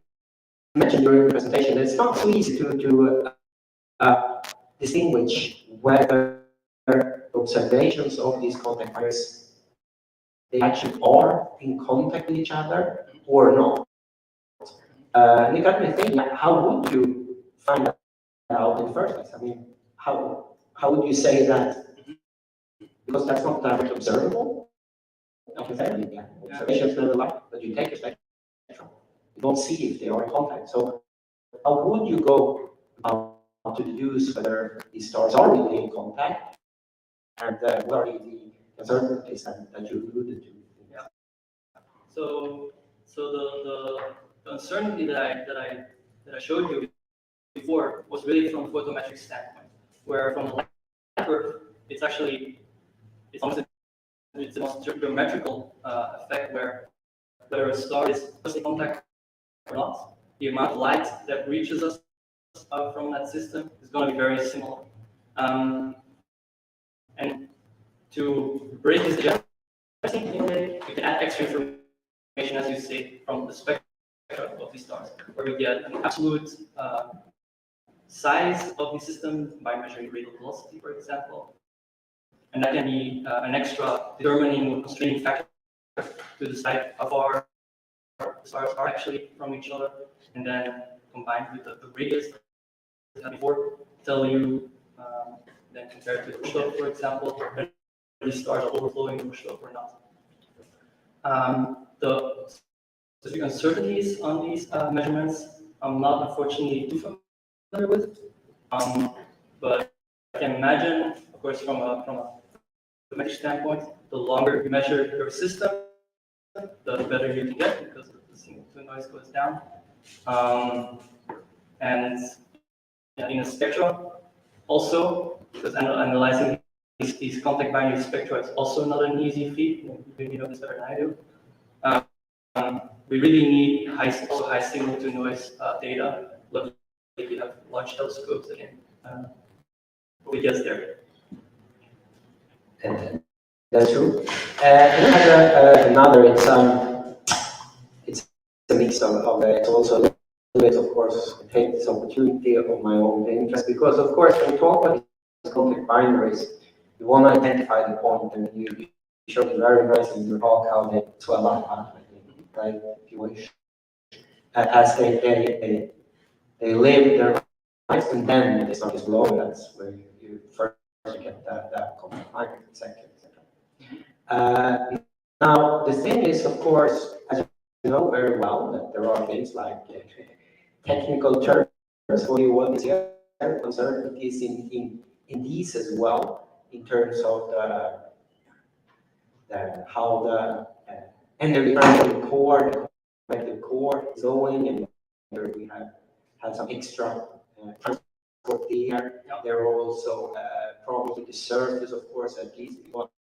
mentioned during the presentation that it's not so easy to distinguish whether observations of these contact binaries they actually are in contact with each other or not. And it got me thinking, how would you find out in the first place? I mean, how would you say that? Because that's not directly observable. Observations never lie, but you take a spectrum. You don't see if they are in contact. So how would you go to deduce whether these stars are really in contact? And what are the uncertainties that you alluded to. Yeah. So the uncertainty that I showed you before was really from a photometric standpoint, where from the light curve, it's almost it's a most geometrical effect where whether a star is in contact or not, the amount of light that reaches us from that system is going to be very similar. And to break this generality, we can add extra information, as you say, from the spectra of these stars, where we get an absolute size of the system by measuring radial velocity, for example. And that can be an extra determining or constraining factor to decide how far stars are actually from each other, and then combined with the radius that before tell you, then compared to the Bushlope, for example, whether these stars are overflowing the Bushlope or not. The specific uncertainties on these measurements, I'm not unfortunately too familiar with, but I can imagine, of course, from a metric standpoint, the longer you measure your system, the better you can get because the signal-to noise goes down. And in a spectrum, also, because analyzing these contact binary spectra is also not an easy feat. You know this better than I do. We really need high signal-to-noise data. Luckily, we have large telescopes that can get us there. That's true. And I have another. It's a mix of it's also a little bit, of course, take this opportunity of my own interest because, of course, when we talk about these contact binaries, you want to identify the point, and you showed it very nicely in your talk how they swell up, right? If you wish, as they live their lives, and then they start to blow. That's where you first get that contact binary, etc. Now, the thing is, of course, as you know very well, that there are things like technical terms for you, what is your uncertainties in these as well, in terms of how the energy core, the convective core is going, and there we have some extra transport there. There are also problems with the surface, of course, at least we want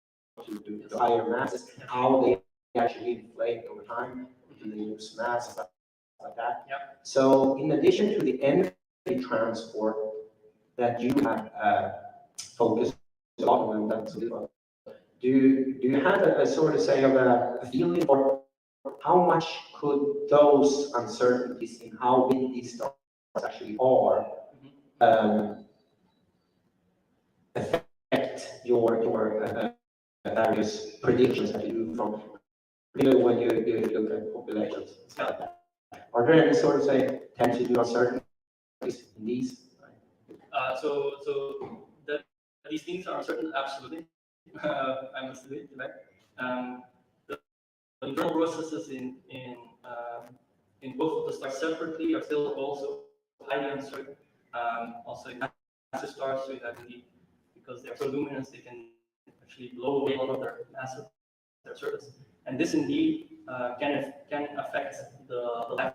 to do the higher masses, how they actually inflate over time, do they use mass, stuff like that. Yep. So in addition to the energy transport that you have focused a lot on, that, do you have a sort of say of a feeling for how much could those uncertainties in how big these stars actually are affect your various predictions that you do from when you look at populations? Are there any sort of say tension or uncertainties in these? So these things are uncertain, absolutely. I must admit, right? The internal processes in both of the stars separately are still also highly uncertain. Also in massive stars, we have indeed, because they are so luminous, they can actually blow away a lot of their mass of their surface. And this indeed can affect the life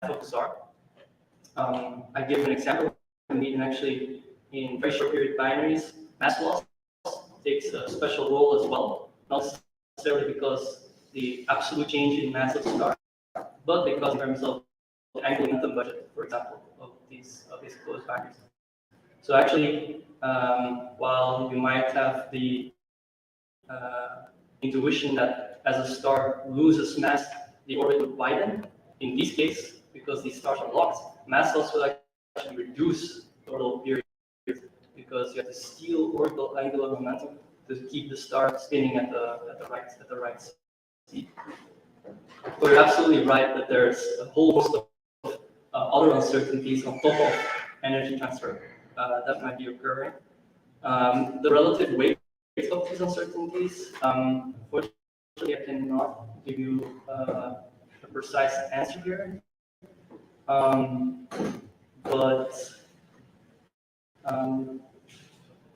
of the star. I give an example. Indeed, actually, in very short period binaries, mass loss takes a special role as well, not necessarily because the absolute change in mass of the star, but because in terms of the angular momentum budget, for example, of these closed binaries. So actually, while you might have the intuition that as a star loses mass, the orbit would widen, in this case, because these stars are locked, mass loss will actually reduce the orbital period because you have to steal orbital angular momentum to keep the star spinning at the right speed. So you're absolutely right that there's a whole host of other uncertainties on top of energy transfer that might be occurring. The relative weight of these uncertainties, unfortunately, I cannot give you a precise answer here. But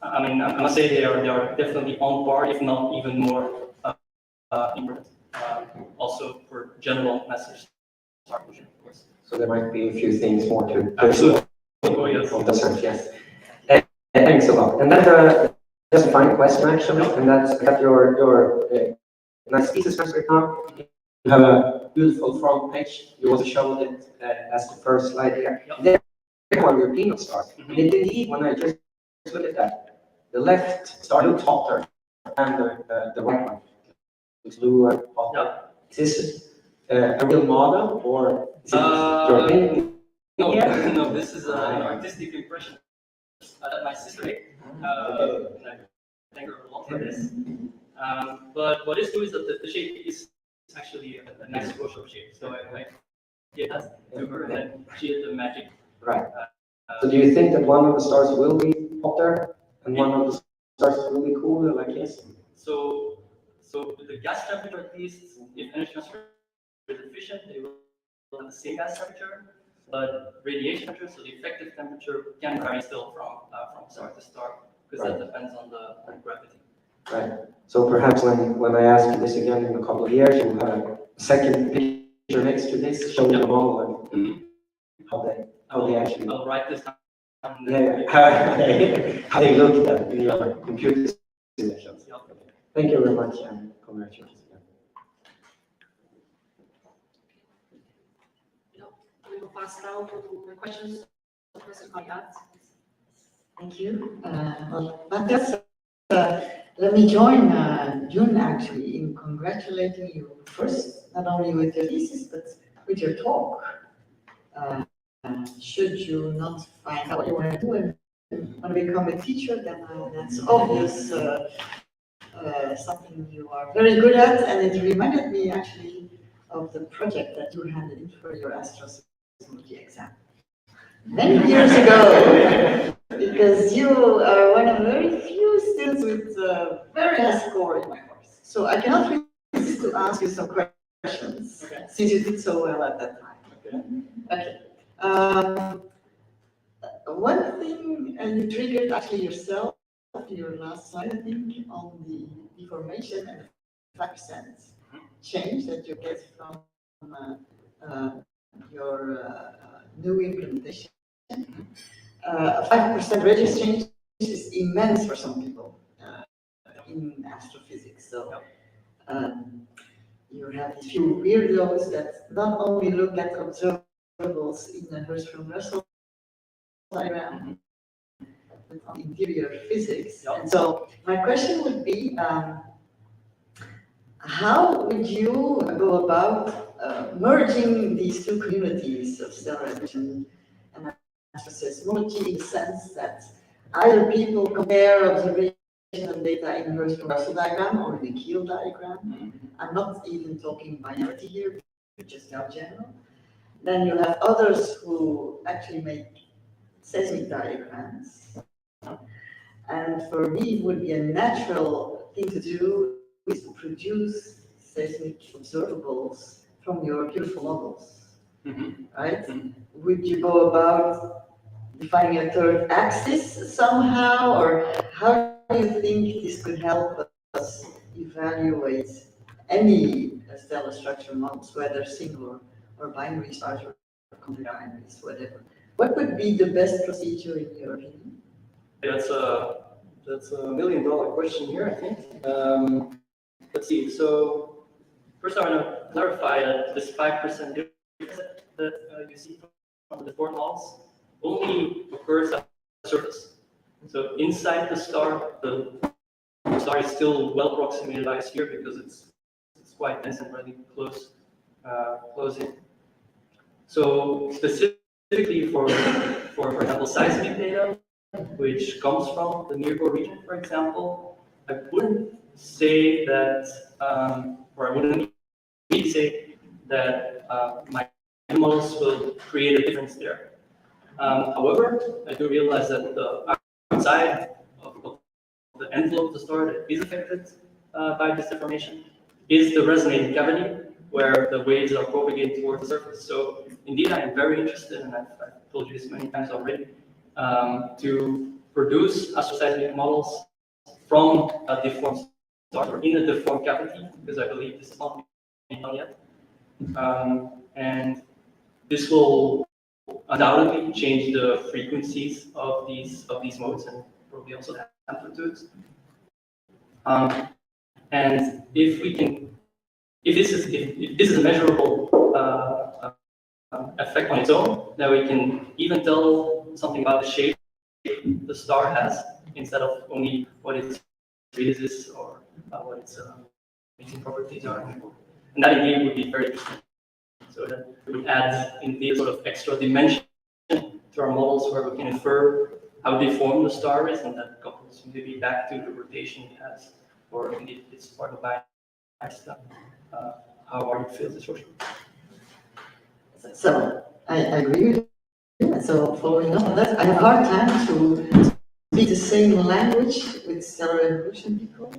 I mean, I must say they are definitely on par, if not even more important. Also for general message distribution, of course. So there might be a few things more to Absolutely. Oh, yes. of the search, yes. Thanks a lot. And then just a final question actually, and that's that your nice thesis transcript now. You have a beautiful front page. You also showed it as the first slide here. There are your keynote stars. And indeed, when I just look at that, the left star looks hotter than the right one. Looks bluer, hotter. Is this a real model or is it your opinion? No, Yeah. no, this is an artistic impression that my sister made. Thank her a lot for this. But what is true is that the shape is actually a nice Photoshop shape. So I gave that to her and then she did the magic. Right. So do you think that one of the stars will be hotter and one of the stars will be cooler like this? So the gas temperature, at least, if energy transfer is efficient, they will have the same gas temperature, but radiation temperature, so the effective temperature, can vary still from star to star, because that depends on the gravity. Right. So perhaps when I ask you this again in a couple of years, you'll have a second picture next to this showing the model and how they actually. I'll write this down. Yeah. How they look at in your computer simulations. Thank you very much and congratulations again. We will pass now to the questions. Professor Matthias. Thank you. Well, Matthias, let me join June actually in congratulating you first, not only with your thesis, but with your talk. Should you not find out what you want to do and want to become a teacher, then that's obvious something you are very good at, and it reminded me actually of the project that you handed in for your astroseismology exam many years ago, because you are one of the very few students with very high score in my course. So I cannot resist to ask you some questions, since you did so well at that time. Okay. One thing, and you triggered actually yourself, your last slide, I think, on the deformation and the 5% change that you get from your new implementation. 5% radius change is immense for some people in astrophysics. So you have these few weirdos that not only look at observables in the Hertzsprung-Russell diagram, but on interior physics. And so my question would be, how would you go about merging these two communities of stellar emission and astroseismology in the sense that either people compare observation and data in Hertzsprung-Russell diagram or the Kiel diagram? I'm not even talking binarity here, just now general. Then you have others who actually make seismic diagrams. And for me, it would be a natural thing to do is to produce seismic observables from your beautiful models, right? Would you go about defining a third axis somehow, or how do you think this could help us evaluate any stellar structure models, whether single or binary stars or binaries, whatever? What would be the best procedure in your opinion? That's a $1 million question here, I think. Let's see. So first, I want to clarify that this 5% difference that you see from the four models only occurs at the surface. So inside the star is still well approximated by a sphere because it's quite dense and really close in. So specifically for example, seismic data, which comes from the near-core region, for example, I wouldn't say that, or I wouldn't need to say that my models will create a difference there. However, I do realize that the outside of the envelope of the star that is affected by this deformation is the resonating cavity, where the waves are propagated towards the surface. So indeed, I am very interested, and I've told you this many times already, to produce astroseismic models from a deformed star or in a deformed cavity, because I believe this is not been done yet. And this will undoubtedly change the frequencies of these modes and probably also the amplitudes. And if this is a measurable effect on its own, then we can even tell something about the shape the star has instead of only what its radius is or what its mating properties are. And that indeed would be very interesting. So that would add indeed a sort of extra dimension to our models where we can infer how deformed the star is, and that couples maybe back to the rotation it has, or indeed it's part of binary system, how hard it feels is short. So I agree with you. So following up on that, I have a hard time to speak the same language with stellar evolution people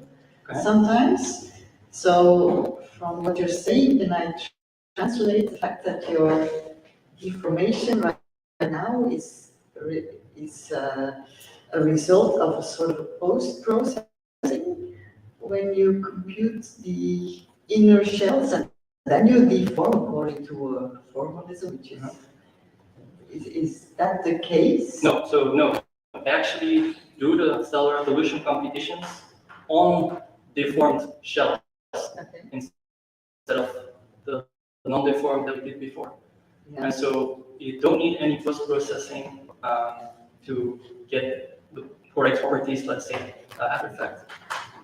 sometimes. So from what you're saying, then I translate the fact that your deformation right now is a result of a sort of post-processing when you compute the inner shells and then you deform according to a formalism, which is that the case? No, so no. They actually do the stellar evolution computations on deformed shells instead of the non-deformed that we did before. Yeah. And so you don't need any post-processing to get the correct properties, let's say, after effect.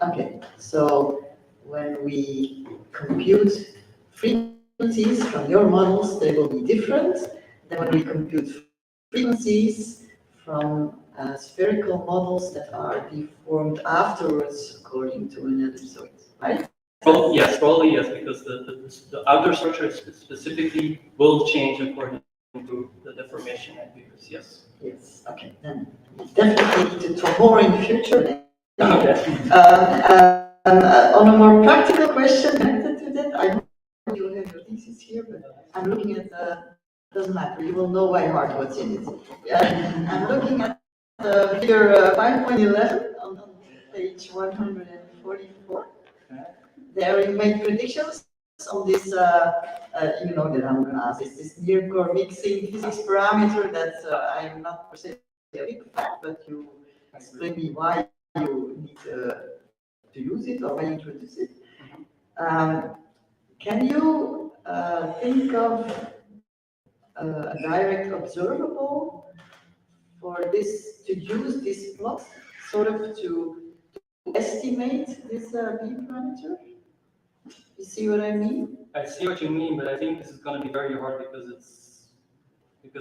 Okay, so when we compute frequencies from your models, they will be different than when we compute frequencies from spherical models that are deformed afterwards according to another sort, right? Well, yes, probably yes, because the outer structure specifically will change according to the deformation and because yes. Yes, okay, then we definitely need to talk more in the future. Okay. On a more practical question connected to that, I don't know you have your thesis here, but I'm looking at doesn't matter, you will know by heart what's in it. I'm looking at figure 5.11 on page 144. There you make predictions on this, you know that I'm going to ask, this near-core mixing physics parameter that I'm not per se a big fan, but you explain me why you need to use it or why you introduce it. Can you think of a direct observable for this, to use this plot sort of to estimate this B parameter? You see what I mean? I see what you mean, but I think this is going to be very hard because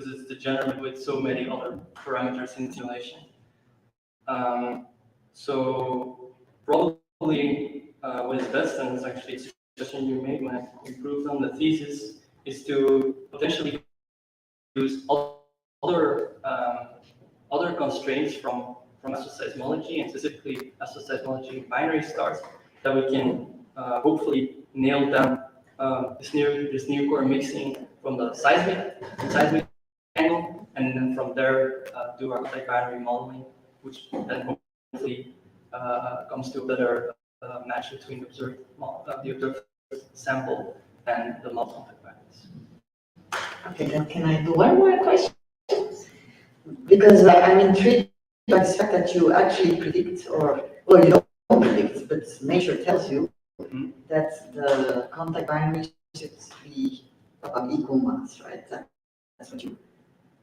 it's degenerate with so many other parameters in simulation. So probably what is best, and it's actually a suggestion you made when I improved on the thesis, is to potentially use other constraints from astroseismology, and specifically astroseismology binary stars, that we can hopefully nail down this new core mixing from the seismic angle, and then from there do our binary modeling, which then hopefully comes to a better match between the observed sample and the model contact patterns. Okay, then can I do one more question? Because I'm intrigued by the fact that you actually predict, or well, you don't predict, but nature tells you that the contact binary should be of equal mass, right? That's what you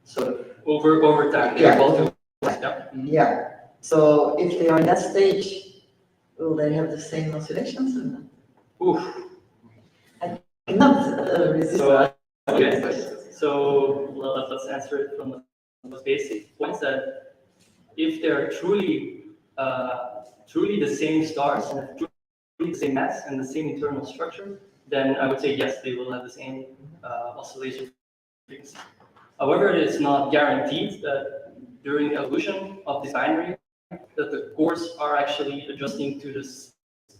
sort of over time. Yeah. Yeah. Yeah. So if they are in that stage, will they have the same oscillations? Oof. I cannot resist. So, okay. So let's answer it from the most basic points, that if they're truly the same stars and have truly the same mass and the same internal structure, then I would say yes, they will have the same oscillation frequency. However, it is not guaranteed that during the evolution of this binary that the cores are actually adjusting to the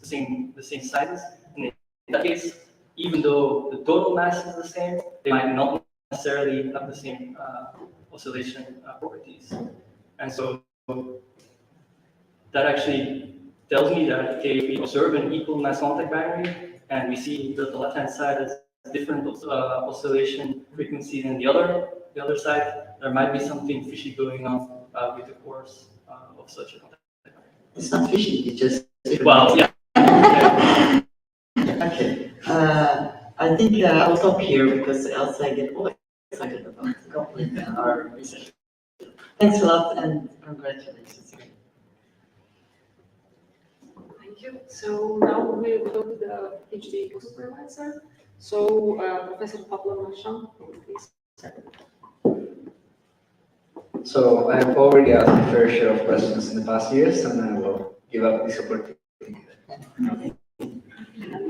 same sizes. And in that case, even though the total mass is the same, they might not necessarily have the same oscillation properties. And so that actually tells me that okay, if we observe an equal mass contact binary and we see that the left-hand side has different oscillation frequency than the other side, there might be something fishy going on with the course of such a contact binary. It's not fishy, it's just different. Well, yeah. Okay. I think I'll stop here because else I get all excited about complete our research. Thanks a lot and congratulations again. Thank you. So now we will go to the PhD co-supervisor. So Professor Pablo Marchand, please. So I have already asked a fair share of questions in the past years, and I will give up this opportunity. And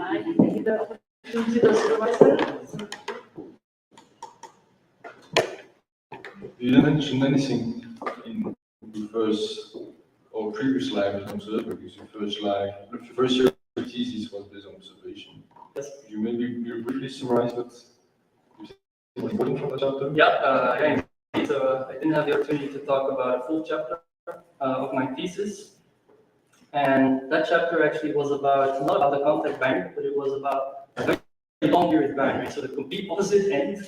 I give the opportunity to the supervisor. You didn't mention anything in the first or previous slide with observer, because your first year of thesis was based on observation. Yes. Could you maybe briefly summarize what you think was important from the chapter? Yeah, I didn't have the opportunity to talk about a full chapter of my thesis. And that chapter actually was about, not about the contact binary, but it was about a very long period binary. So the complete opposite end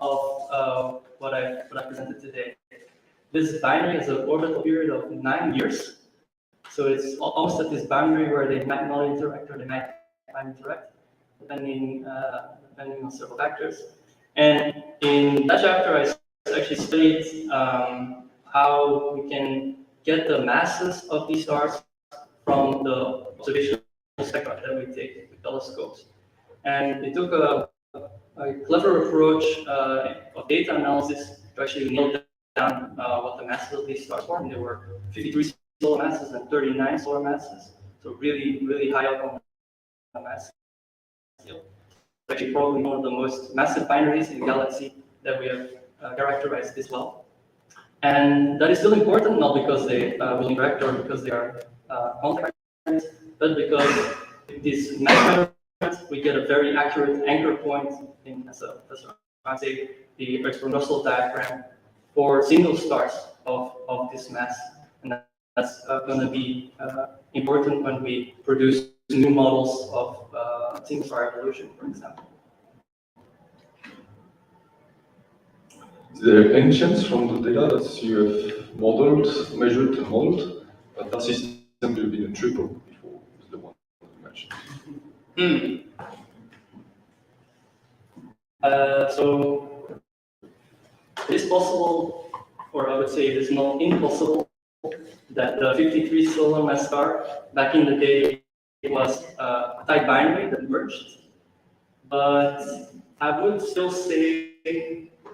of what I presented today. This binary has an orbital period of 9 years. So it's almost at this boundary where they might not interact or they might interact, depending on several factors. And in that chapter, I actually studied how we can get the masses of these stars from the observational spectra that we take with telescopes. And it took a clever approach of data analysis to actually nail down what the masses of these stars were. And there were 53 solar masses and 39 solar masses. So really, really high up on the mass scale. Actually, probably one of the most massive binaries in the galaxy that we have characterized this well. And that is still important, not because they will interact or because they are contact binaries, but because with this mass measurement, we get a very accurate anchor point in, as I say, the exponential diagram for single stars of this mass. And that's going to be important when we produce new models of single star evolution, for example. Is there any chance from the data that you have measured and modeled, that system will have been a triple before, is the one you mentioned? So it is possible, or I would say it is not impossible, that the 53 solar mass star back in the day was a type binary that merged. But I would still say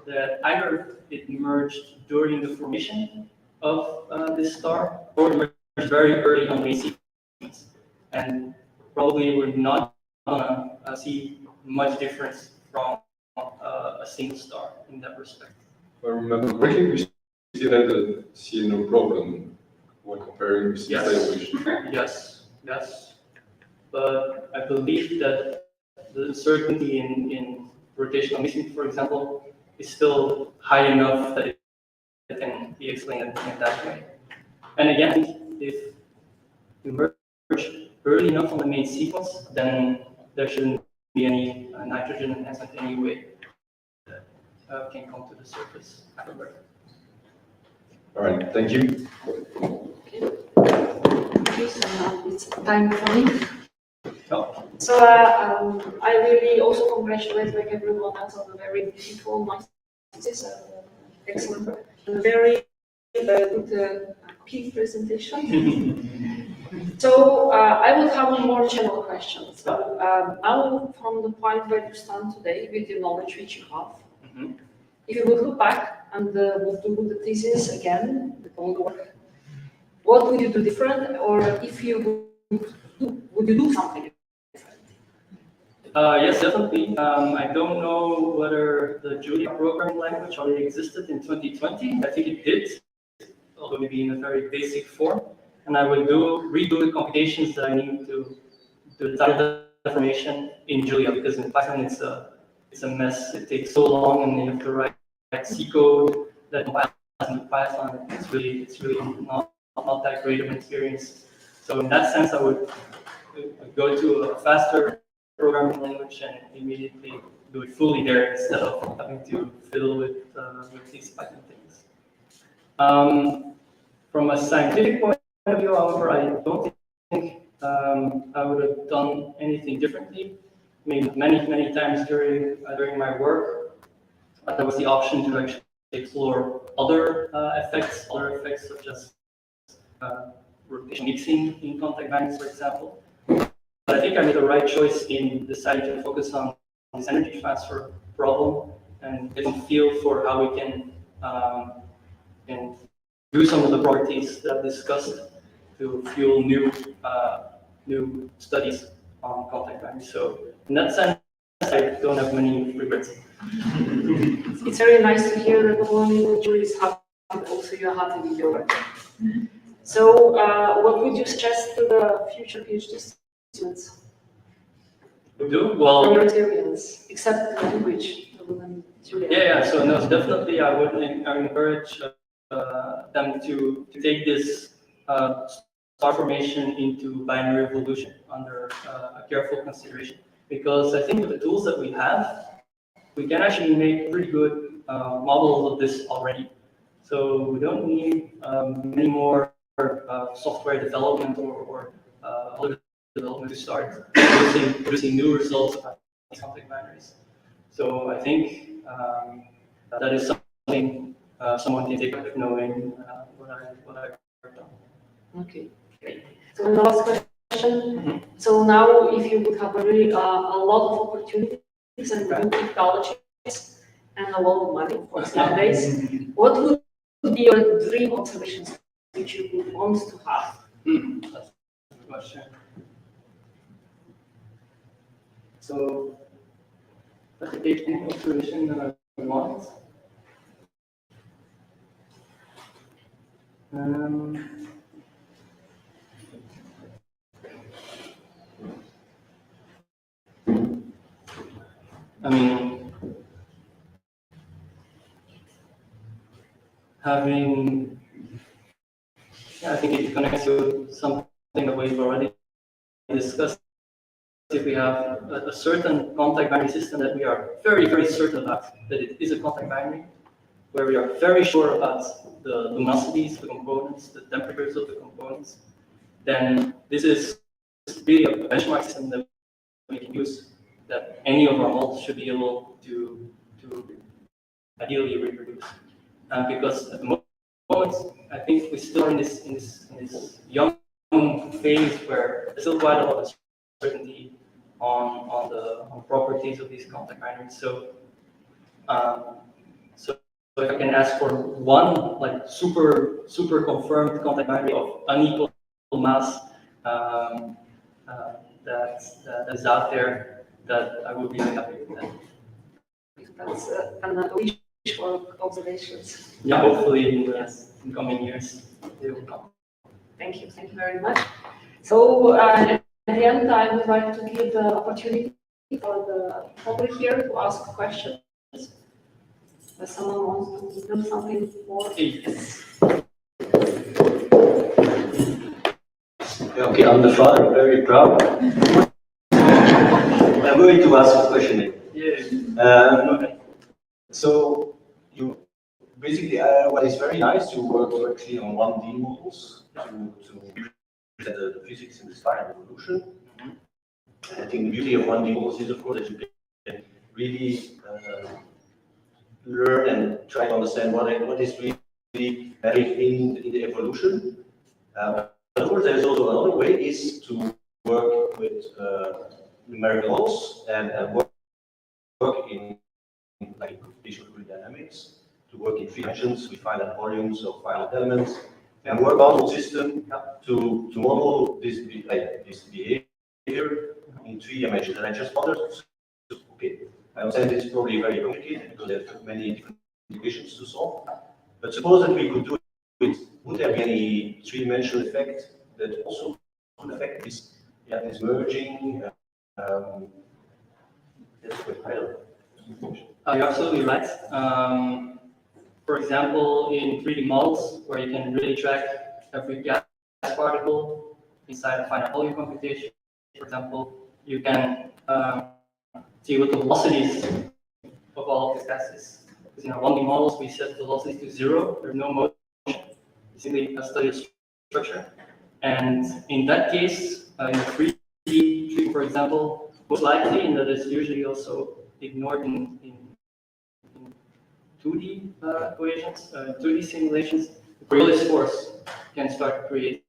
that either it merged during the formation of this star, or it merged very early on the sequence. And probably we're not gonna see much difference from a single star in that respect. If I remember correctly, we still had a CNO problem when comparing with evaluation. Yes. But I believe that the uncertainty in rotational mixing, for example, is still high enough that it can be explained in that way. And again, if we merge early enough on the main sequence, then there shouldn't be any nitrogen enhancement anyway that can come to the surface afterward. All right, thank you. Okay, so now it's time for me. Oh. So I really also congratulate like everyone else on a very beautiful, nice thesis, excellent work, and very good key presentation. So I will have a more general question. So now, from the point where you stand today, with the knowledge which you have, if you would look back and would do the thesis again, with all the work, what would you do different, or if you would you do something different? Yes, definitely. I don't know whether the Julia programming language already existed in 2020. I think it did, although maybe in a very basic form. And I would redo the computations that I need to do the title information in Julia, because in Python it's a mess. It takes so long, and you have to write C code that compiles in Python, it's really not that great of an experience. So in that sense, I would go to a faster programming language and immediately do it fully there instead of having to fiddle with these Python things. From a scientific point of view, however, I don't think I would have done anything differently. I mean, many times during my work, there was the option to actually explore other effects such as rotation mixing in contact bindings, for example. But I think I made the right choice in deciding to focus on this energy transfer problem and get a feel for how we can do some of the properties that I've discussed to fuel new studies on contact bindings. So in that sense, I don't have many regrets. It's very nice to hear that not only the jury is happy, but also you're happy with your work. So, what would you suggest to the future PhD students? Do well. From your experience, except the language. Yeah. So no, definitely, I would encourage them to take this star formation into binary evolution under a careful consideration, because I think with the tools that we have, we can actually make pretty good models of this already. So we don't need many more software development or other development to start producing new results of these contact binaries. So I think that is something someone can take with knowing what I've done. Okay, great. So the last question. So now, if you would have a lot of opportunities and new technologies and a lot of money, of course, nowadays, what would be your dream observations which you would want to have? That's a good question. So, that's a big observation that I want. I mean, I think it connects to something that we've already discussed. If we have a certain contact binary system that we are very certain about, that it is a contact binary, where we are very sure about the luminosities of the components, the temperatures of the components, then this is really a benchmark system that we can use, that any of our models should be able to ideally reproduce. Because at the moment, I think we still are in this young phase where there's still quite a lot of uncertainty on the properties of these contact binaries. So if I can ask for one like super confirmed contact binary of unequal mass that is out there, that I would be really happy with that. That's an wishful observations. Yeah, hopefully in coming years they will come. Thank you very much. So at the end, I would like to give the opportunity for the public here to ask questions. If someone wants to do something more. Yes. Okay, I'm the father, very proud. I'm going to ask a question. So you basically, what is very nice to work actually on 1D models to represent the physics in the spiral evolution. I think the beauty of 1D models is, of course, that you can really learn and try to understand what is really happening in the evolution. But of course, there is also another way is to work with numerical models and work in like computational fluid dynamics, to work in 3 dimensions with finite volumes of finite elements, and work on a system to model this behavior in 3 dimensions. And I just wondered, okay, I understand it's probably very complicated because there are many different equations to solve. But suppose that we could do it, would there be any 3-dimensional effect that also could affect this merging? That's what I don't know. You're absolutely right. for example, in 3D models, where you can really track every gas particle inside a finite volume computation, for example, you can see what the velocities of all of these gases. Because in our 1D models, we set the velocities to 0. There's no motion. It's simply a study of structure. And in that case, in the 3D treatment, for example, most likely, and that is usually also ignored in 2D equations, 2D simulations, the Coriolis force can start creating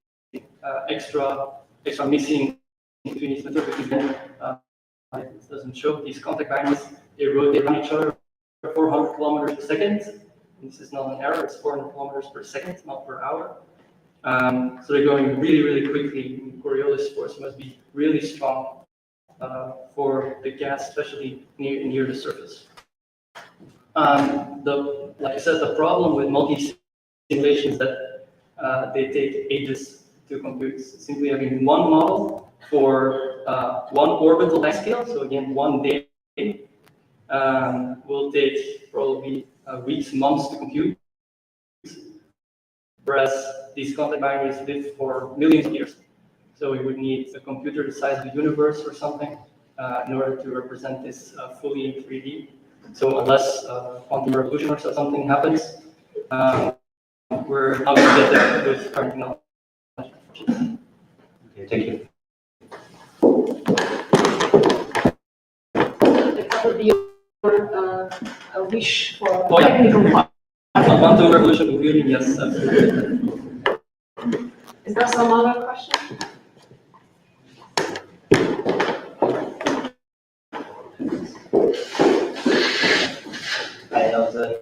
extra missing between each network. Again, it doesn't show these contact binaries. They rotate around each other 400 kilometers per second. And this is not an error; it's 400 kilometers per second, not per hour. So they're going really, really quickly. And Coriolis force must be really strong for the gas, especially near the surface. Like I said, the problem with multi-simulations is that they take ages to compute. Simply having one model for one orbital time scale, so again, 1 day, will take probably weeks, months to compute. Whereas these contact binaries live for millions of years. So we would need a computer the size of the universe or something in order to represent this fully in 3D. So unless quantum revolution or something happens, we're not going to get there with current technology. Okay, thank you. That would be your a wish for Oh, yeah. technical part. Quantum revolution computing, yes, absolutely. Is there some other question? That was a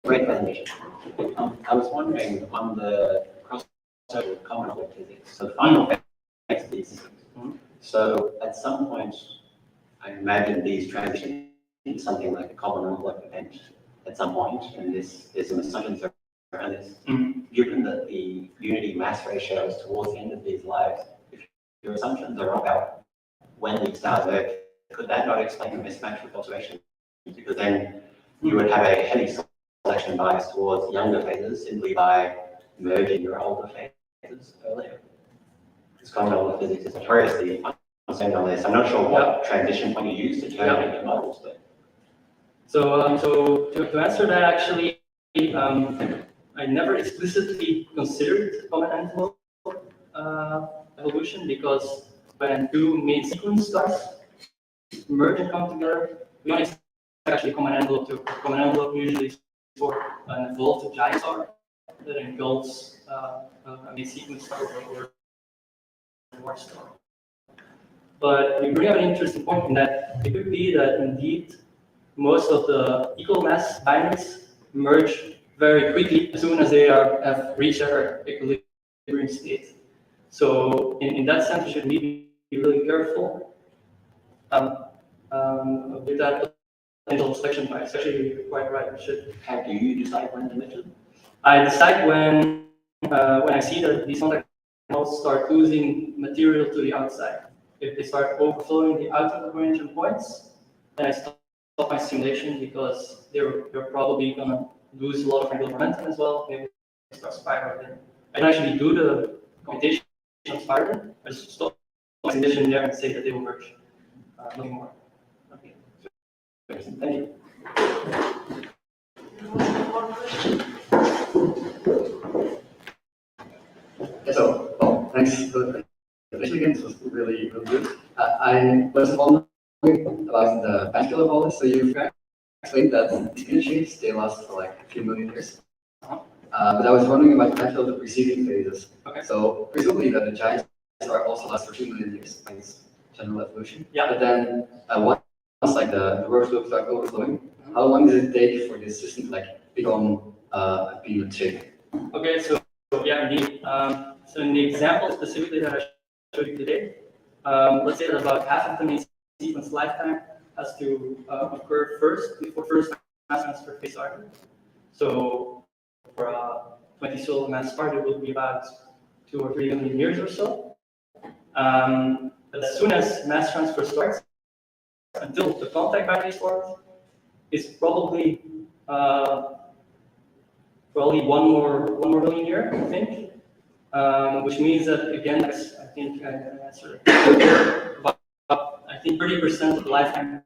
great presentation. I was wondering on the crossover with common object physics, so the final phase of these systems. So at some point, I imagine these transition into something like a common envelope event at some point, and there's some assumptions around this. Given that the unity mass ratio is towards the end of these lives, if your assumptions are wrong about when these stars merge, could that not explain the mismatch with observations? Because then you would have a heavy selection bias towards younger phases simply by merging your older phases earlier. Because common envelope physics is notoriously concerned on this. I'm not sure what transition point you use to turn your models, but. So, to answer that, actually, I never explicitly considered common envelope evolution because when two main sequence stars merge and come together, we don't expect actually common envelope to occur. Common envelope usually is for an evolved giant star that engulfs a main sequence star or a dwarf star. But you bring up an interesting point in that it could be that indeed most of the equal mass binaries merge very quickly as soon as they have reached their equilibrium state. So in that sense, we should be really careful with that potential selection bias. Actually, you're quite right. We should. How do you decide when to measure? I decide when I see that these contact models start losing material to the outside. If they start overflowing the outer Lagrangian points, then I stop my simulation because they're probably gonna lose a lot of angular momentum as well. Maybe start spiraling. I can actually do the computation of spiraling. I just stop my simulation there and say that they will merge. Nothing more. Okay. Thank you. Yeah, so, well, thanks for the presentation again. This was really, really good. I was wondering about the backfill of all this. So you've explained that these energies, they last for like a few million years. But I was wondering about the backfill of the preceding phases. Okay. So presumably that the giant star also lasts for 2 million years, like this general evolution. Yeah. But then once like the reverse loop start overflowing, how long does it take for this system to like become a peanut shape? Okay, so yeah, indeed. So in the example specifically that I showed you today, let's say that about half of the main sequence lifetime has to occur first before first mass transfer phase started. So for a 20 solar mass start, it will be about 2 or 3 million years or so. But as soon as mass transfer starts, until the contact binary is formed, it's probably probably one more million year, I think. Which means that again, as I think I answered, about I think 30% of the lifetime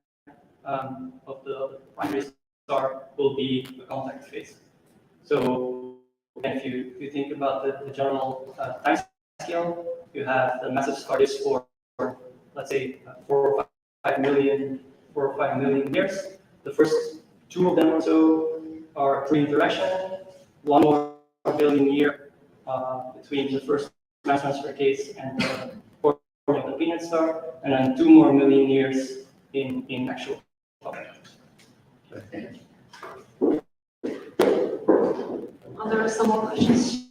of the primary star will be a contact phase. So if you think about the general time scale, you have the massive star disk for let's say 4 or 5 million years. The first two of them or so are pre-interaction, 1 more billion year between the first mass transfer case and the forming of the peanut star, and then 2 more million years in actual contact. Are there some more questions?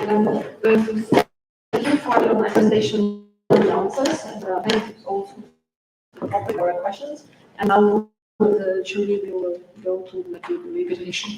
And I'm going to thank you for your presentation and answers, and thank you also for your questions. And now Julie will go to the revision.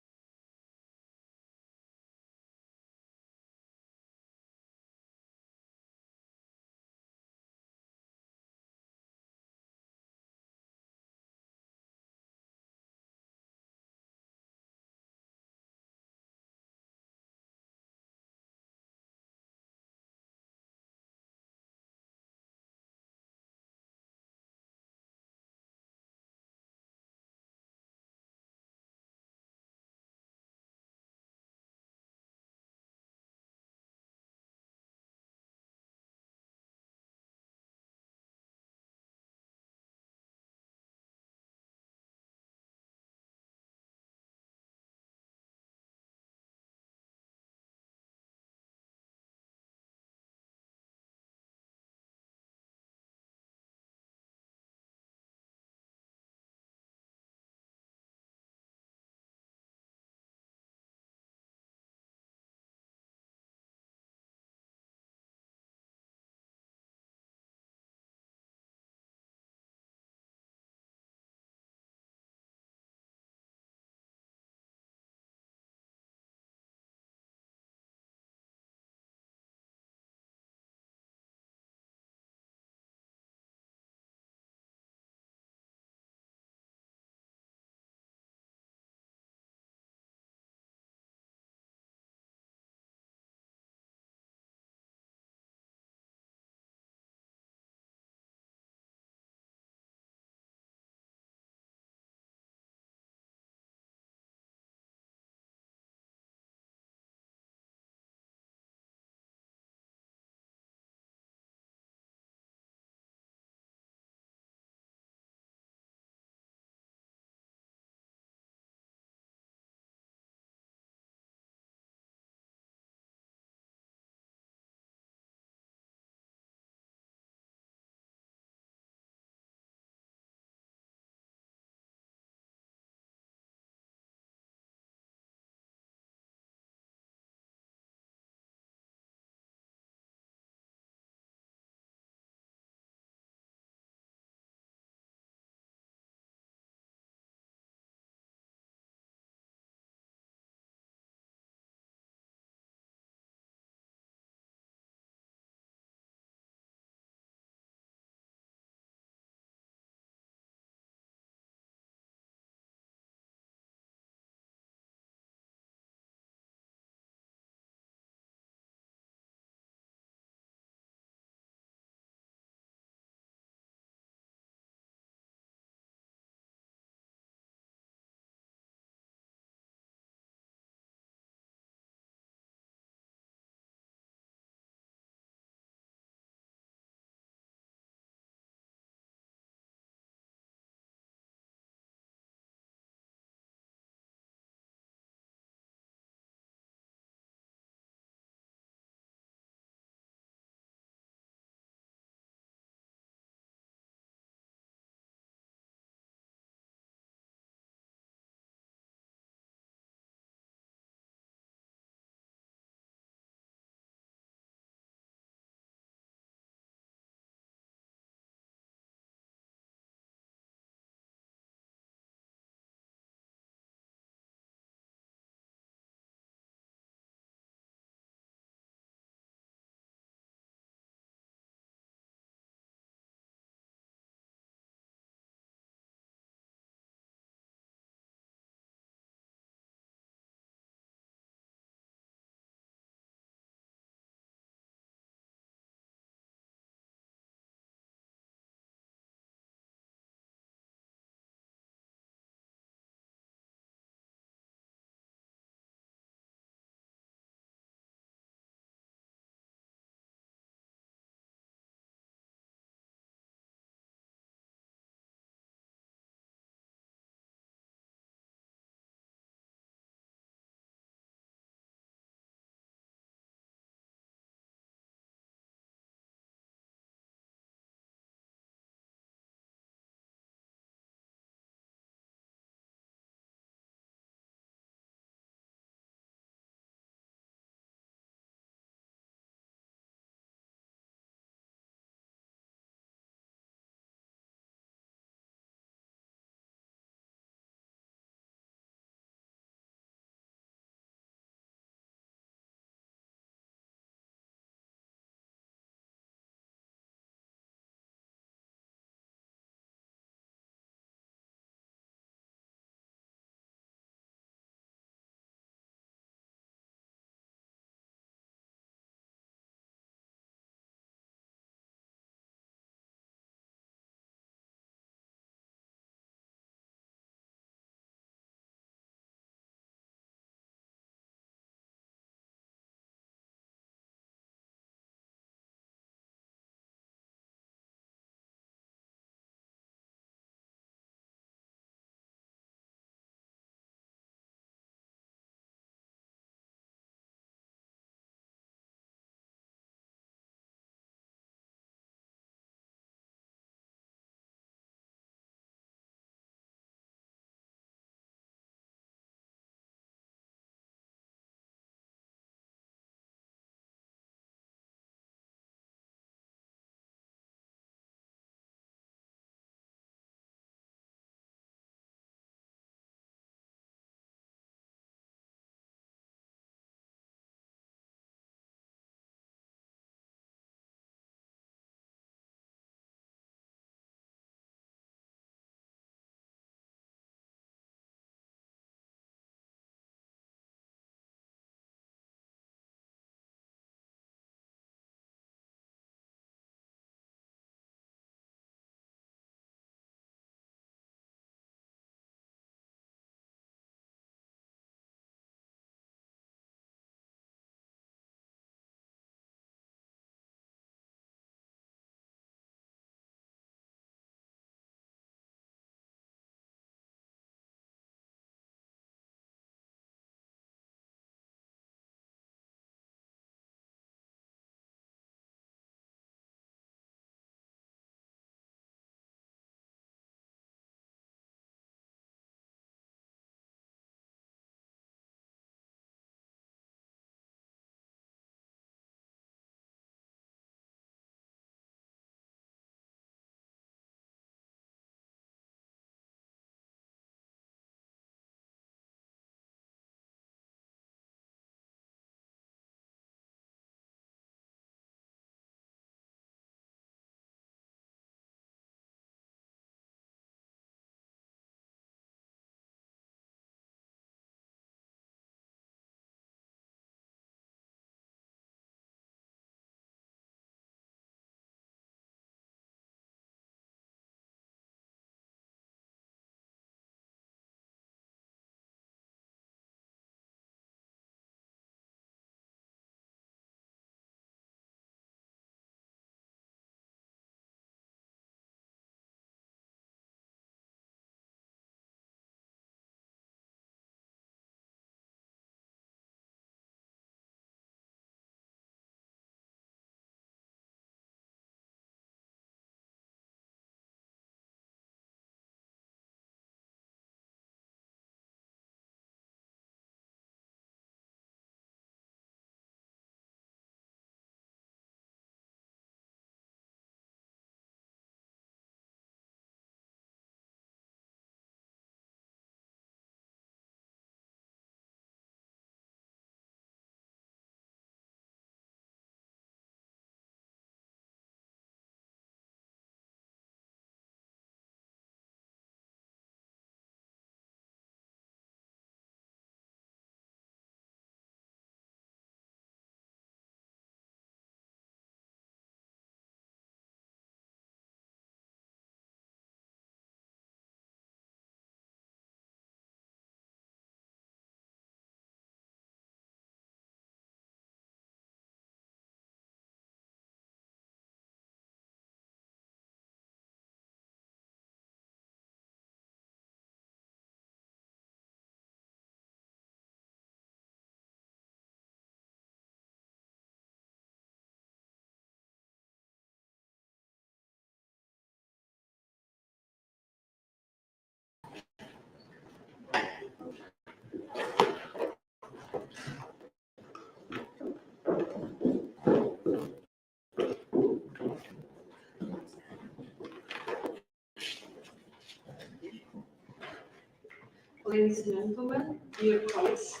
ladies and gentlemen, dear colleagues,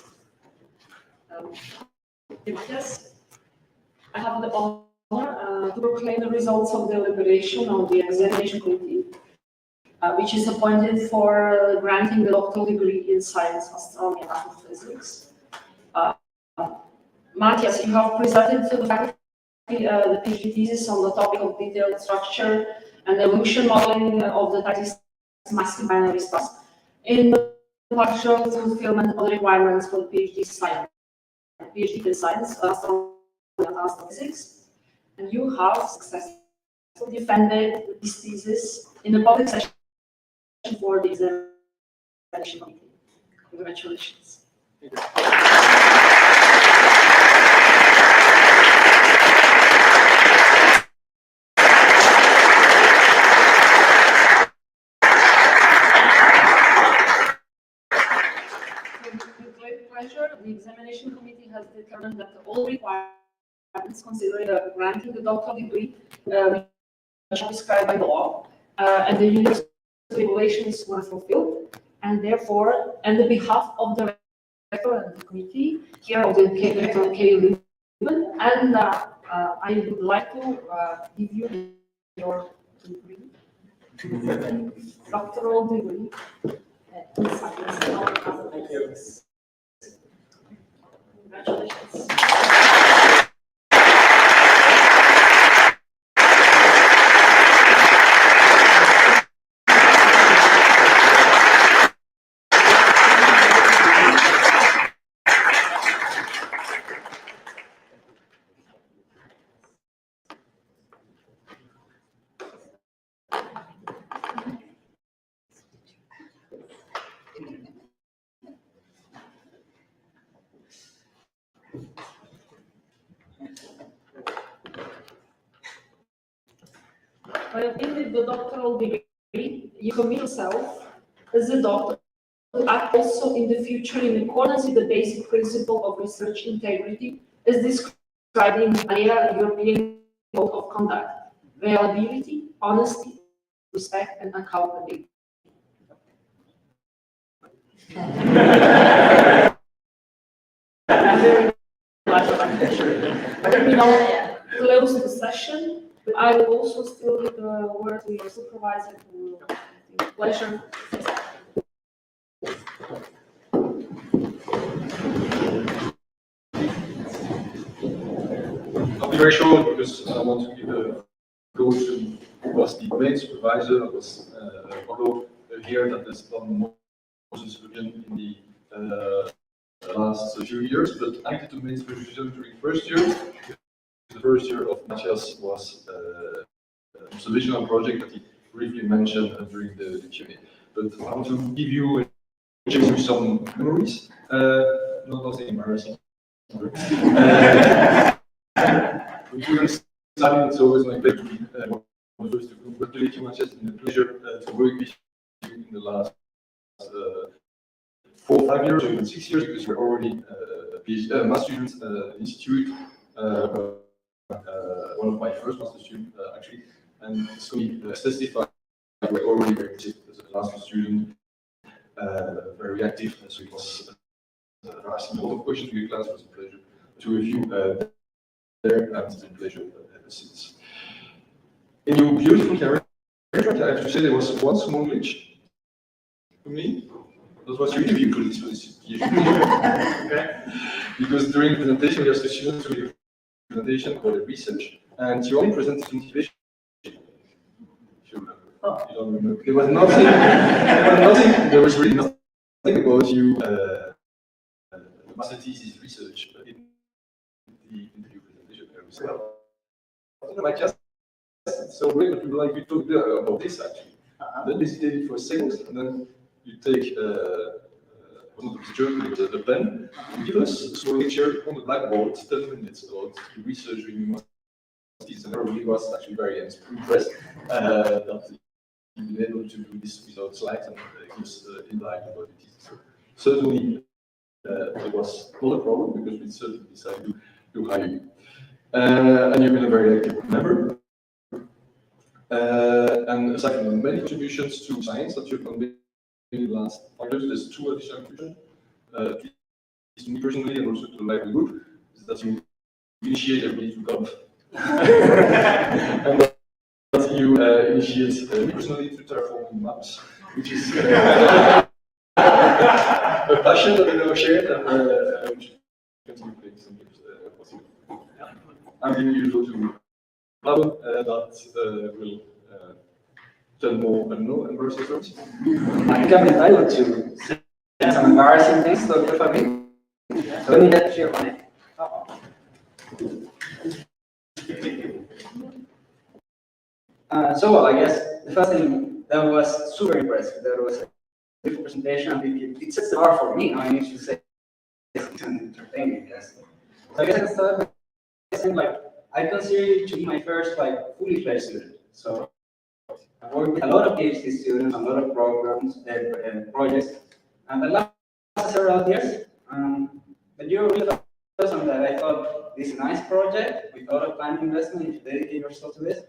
Matthias, I have the honor to proclaim the results of the deliberation of the examination committee, which is appointed for granting the doctoral degree in science, astronomy, and astrophysics. Matthias, you have presented to the faculty the PhD thesis on the topic of detailed structure and evolution modeling of the tightest massive binary stars in the partial fulfillment of the requirements for the PhD in science, astronomy, and astrophysics, and you have successfully defended this thesis in the public session for the examination committee. Congratulations. With great pleasure, the examination committee has determined that all requirements considering granting the doctoral degree, which are described by the law, and the university regulations were fulfilled, and therefore, on the behalf of the rector and the committee here of the K. Leuven, and I would like to give you your degree, doctoral degree in science. Thank you. Congratulations. In the doctoral degree, you commit yourself as a doctor to act also in the future in accordance with the basic principle of research integrity as described in AERA European Code of Conduct: reliability, honesty, respect, and accountability. I'm very glad for that. We now close the session. I will also still give the word to your supervisor, who will pleasure. I'll be very short because I want to give a go to who was the main supervisor. It was although here that has done most supervision in the last few years, but I did the main supervision during the first year. The first year of Matthias was an observational project that he briefly mentioned during the Q&A. But I want to give you some memories, not nothing embarrassing. During studying, it's always my pleasure to be one of those to congratulate you, Matthias. It's been a pleasure to work with you in the last 4 or 5 years, or even 6 years, because we're already a PhD, master student institute. One of my first master students, actually, and so he testified we're already very active as a master student, very active, so it was asking a lot of questions to your class. It was a pleasure to review there, and it's been a pleasure ever since. In your beautiful career, I have to say there was one small glitch to me. That was your interview colleagues for this year. Okay? Because during the presentation, we asked the students to do presentation for the research, and you only presented motivation. You don't remember. There was nothing. There was really nothing about you. The master thesis research in the interview presentation. I just so great that you like you talk about this actually. Then you did it for seconds, and then you take one of the journal with the pen, you give us a small lecture on the blackboard, 10 minutes about the research in master thesis, and everybody was actually very impressed that you've been able to do this without slides and give us insight about the thesis. So certainly it was not a problem because we certainly decided to hire you. And you've been a very active member. And aside from many contributions to science that you've done in the last 5 years, there's two additional conclusions. To me personally and also to the library group, is that you initiate everybody to golf. And that you initiate me personally to terraforming maps, which is a passion that we never shared and which continue playing some games possible. I'm giving you to Pablo that will tell more and no embarrassing stories. I think I'm entitled to say some embarrassing things to the Fabry. So let me get here on it. So I guess the first thing that was super impressive, that was a beautiful presentation. I think it sets the bar for me. I need to say it's entertaining, yes. So I guess I can start by saying like I consider it to be my first like fully fledged student. So I worked with a lot of PhD students, a lot of programs and projects, and the last several years. But you're really the person that I thought this is a nice project with a lot of time investment. If you dedicate yourself to this,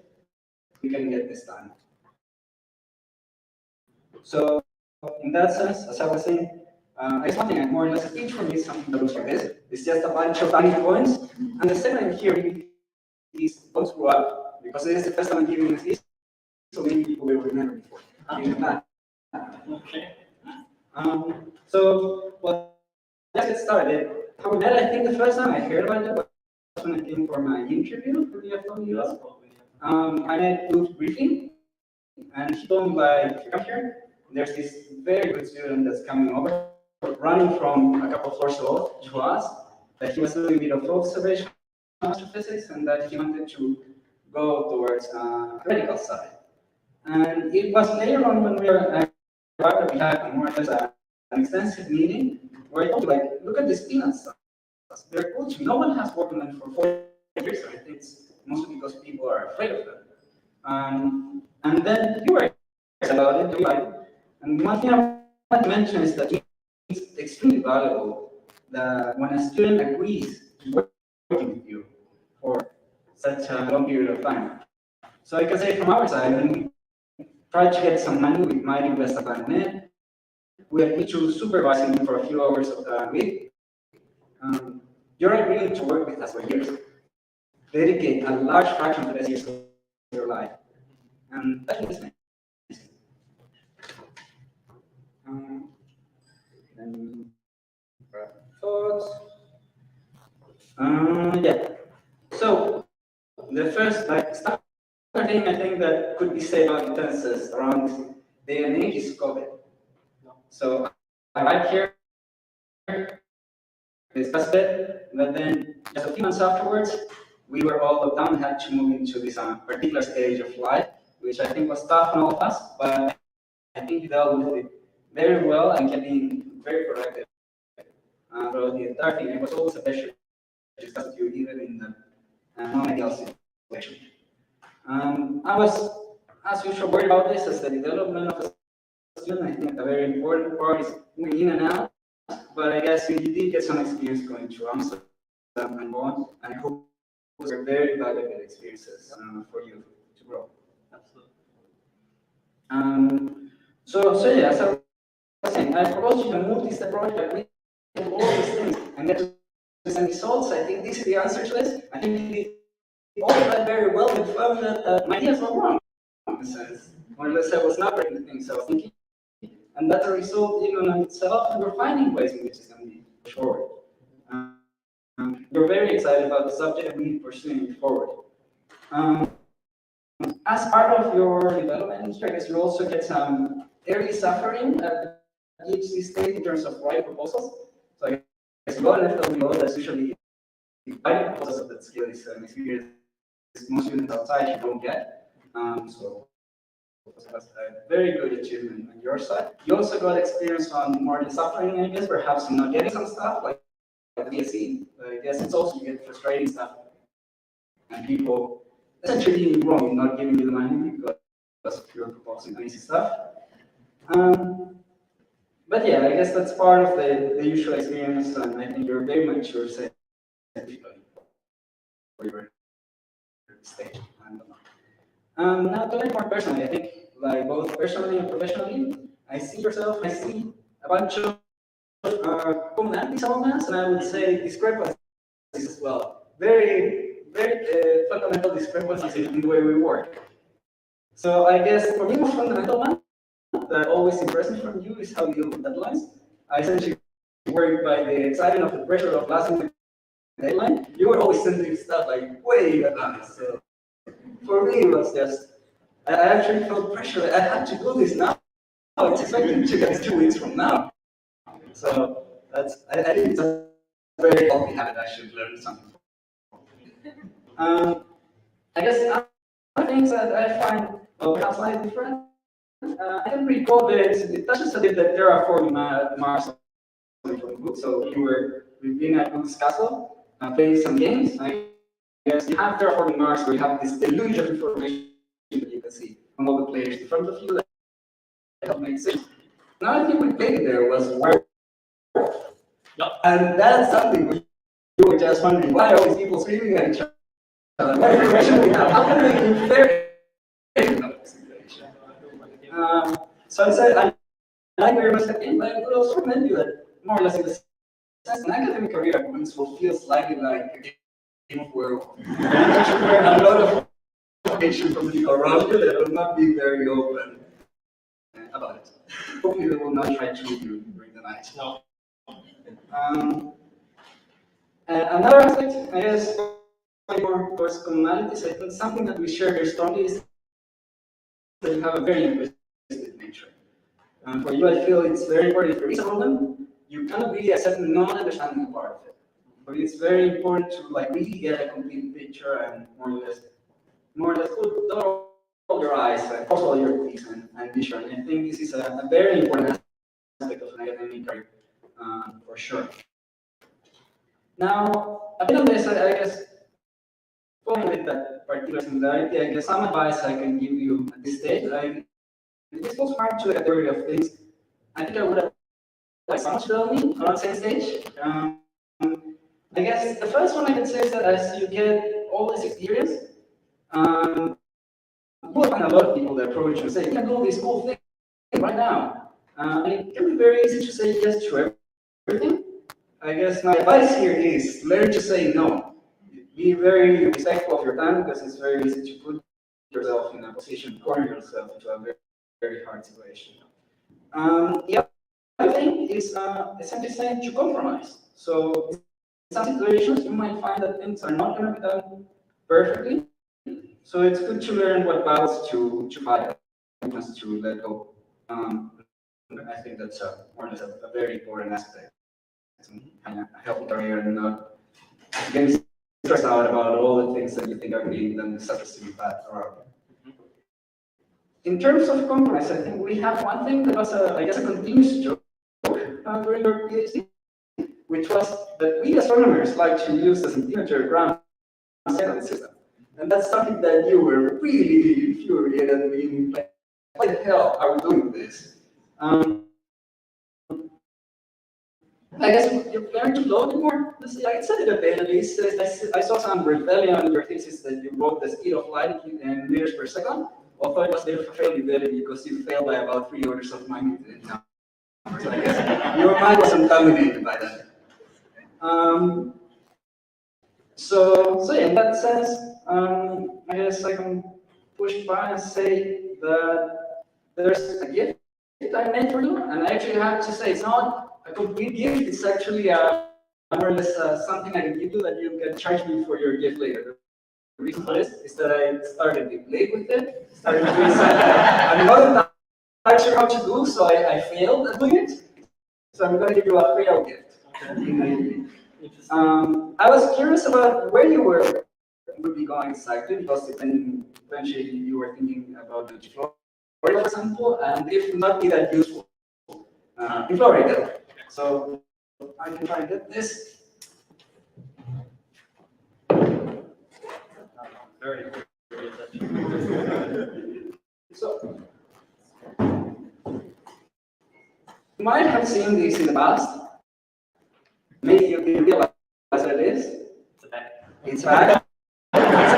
we can get this done. So in that sense, as I was saying, I guess one thing I more or less teach for me is something that looks like this. It's just a bunch of tiny points, and the second here is don't screw up, because this is the first time I'm giving this, so many people will remember before. Okay. So well, let's get started. How we met, I think the first time I heard about it was when I came for my interview for the FWS. I met Luke briefly, and he told me like, come here, there's this very good student that's coming over, running from a couple of floors to us, that he was doing a bit of observational astrophysics, and that he wanted to go towards the medical side. And it was later on when we arrived, we had more or less an extensive meeting where I told you, like, look at these peanuts. They're cool. No one has worked on them for 4 years. I think it's mostly because people are afraid of them. And then you were excited about it, you like it. And one thing I want to mention is that it's extremely valuable that when a student agrees to working with you for such a long period of time. So I can say from our side, when we tried to get some money, we might invest about net. We agreed to supervising him for a few hours of the week. You're agreeing to work with us for years. Dedicate a large fraction of the years of your life. And that is amazing. Thoughts? Yeah. So the first starting thing I think that could be said about intenses around this day and age is COVID. So I arrived here, discussed it, but then just a few months afterwards, we were all locked down and had to move into this particular stage of life, which I think was tough on all of us, but I think we dealt with it very well and kept being very productive throughout the entire thing. It was always a pleasure to discuss with you, even in the non-ideal situation. I was, as usual, worried about this as the development of a student. I think a very important part is moving in and out, but I guess you did get some experience going to Amsterdam and on, and I hope those are very valuable experiences for you to grow. Absolutely. So yeah, as I was saying, I proposed you a multi-step project with all these things and get to some results. I think this is the answer to this. I think we all of that very well. We found that Matthias was wrong. In a sense, more or less, I was not breaking the things I was thinking, and that's a result even on itself. And we're finding ways in which it's going to be forward. We're very excited about the subject and we're pursuing it forward. As part of your development, I guess you also get some early suffering at the PhD stage in terms of writing proposals. So I guess you got an FWO that's usually writing proposals of that skill is an experience most students outside you don't get. So that's a very good achievement on your side. You also got experience on more than suffering, I guess, perhaps not getting some stuff like BSc. I guess it's also you get frustrating stuff and people essentially wrong in not giving you the money because you're proposing amazing stuff. But yeah, I guess that's part of the usual experience, and I think you're very mature scientifically for your stage. Now, to learn more personally, I think, like both personally and professionally, I see yourself, I see a bunch of commonalities among us, and I would say discrepancies as well. Very fundamental discrepancies in the way we work. So I guess for me, most fundamental one that always impressed me from you is how you deal with deadlines. I essentially work by the excitement of the pressure of last minute deadline. You were always sending stuff like way in advance. So for me, it was just, I actually felt pressure. I had to do this now. It's expected to get 2 weeks from now. So I think it's a very healthy habit. I should learn something. I guess other things that I find perhaps slightly different. I can recall that it touches a bit that there are 4 marks from the book. So we've been at Google's castle, playing some games. I guess you have terraforming Mars where you have this deluge of information that you can see from all the players in front of you. That help make sense. Another thing we played there was werewolf. Yep. And that's something you were just wondering, why are all these people screaming at each other? What information we have? How can we be fair in that situation? So I said, I like very much that game, but I would also recommend you that more or less in the sense an academic career will feel slightly like a game of werewolf. You actually learn a lot of information from people around you that will not be very open about it. Hopefully they will not try to treat you during the night. No. Another aspect, I guess, more towards commonalities, I think something that we share very strongly is that you have a very linguistic nature. For you, I feel it's very important if there is a problem, you cannot really accept non-understanding part of it. But it's very important to really get a complete picture and more or less put all your eyes and cross all your T's and vision. And I think this is a very important aspect of an academic career, for sure. Now, a bit on this, I guess, following with that particular similarity, I guess some advice I can give you at this stage. This goes hard to a theory of things. I think I would have liked someone to tell me around the same stage. I guess the first one I can say is that as you get all this experience, you will find a lot of people that approach you and say, you can do this cool thing right now. And it can be very easy to say yes to everything. I guess my advice here is learn to say no. Be very respectful of your time because it's very easy to put yourself in a position, corner yourself into a very hard situation. The other thing is essentially saying to compromise. So in some situations, you might find that things are not going to be done perfectly. So it's good to learn what battles to fight and to let go. I think that's more or less a very important aspect. A healthy career and not getting stressed out about all the things that you think are being done disastrously bad around you. In terms of compromise, I think we have one thing that was, I guess, a continuous joke during your PhD, which was that we astronomers like to use the centimeter ground second system. And that's something that you were really infuriated at me. Like, why the hell are we doing this? I guess you're learning to load more. I said it a bit, at least. I saw some rebellion in your thesis that you wrote the speed of light in meters per second. Although it was a bit of a failability because you failed by about 3 orders of magnitude. So I guess your mind was contaminated by that. So yeah, in that sense, I guess I can push back and say that there's a gift I made for you, and I actually have to say it's not a complete gift. It's actually more or less something I can give you that you can charge me for your gift later. The reason for this is that I started to play with it, started doing something I'm not quite sure how to do, so I failed at doing it. So I'm going to give you a fail gift. I was curious about where you would be going exactly, because eventually you were thinking about the Florida, for example, and it would not be that useful in Florida. So I can try and get this. Very So you might have seen this in the past. Maybe you didn't realize what it is. It's back. It's a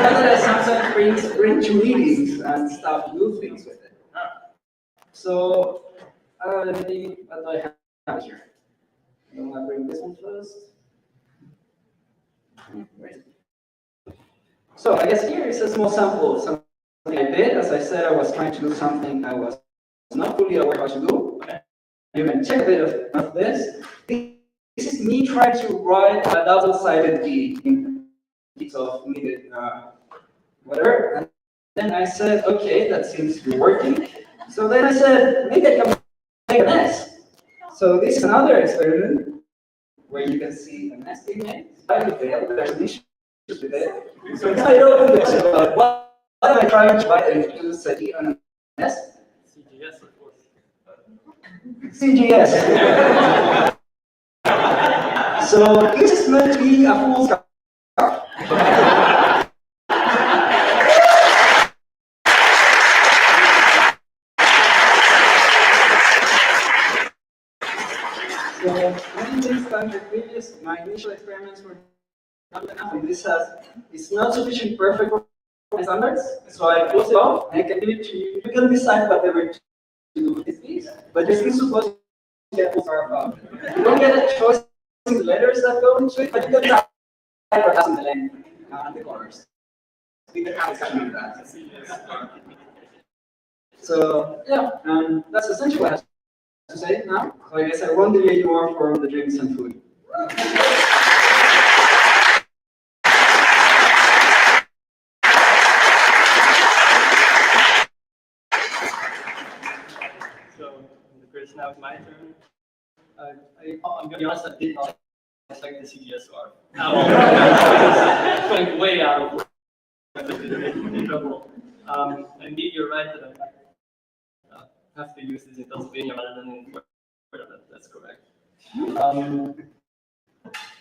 method that sometimes bring to meetings and stuff to do things with it. So What do I have here? I'm gonna bring this one first. Where is it? So I guess here is a small sample of something I did. As I said, I was trying to do something I was not fully aware how to do. You can check a bit of this. This is me trying to write a double-sided D in piece of needed whatever. And then I said, okay, that seems to be working. So then I said, maybe I can make an S. So this is another experiment where you can see an S being made. I failed. There's an issue with it. So now I open the question about what am I trying to write and introduce a D on an S? CGS, of course. CGS. So this is meant to be a full stop. So many things like the previous, my initial experiments were not good enough, and it's not sufficiently perfect for my standards. So I close it off and I can give it to you. You can decide whatever to do with this, but you're still supposed to get full star about. You don't get a choice in the letters that go into it, but you can try perhaps in the length and the corners. We can have a discussion on that. So yeah, that's essentially what I have to say now. So I guess I won't deviate more from the drinks and food. So, Chris, now it's my turn. I'm going to be honest, I did not expect the CGS score. Going way out of trouble. Indeed, you're right that I have to use this in Pennsylvania rather than in Florida. That's correct.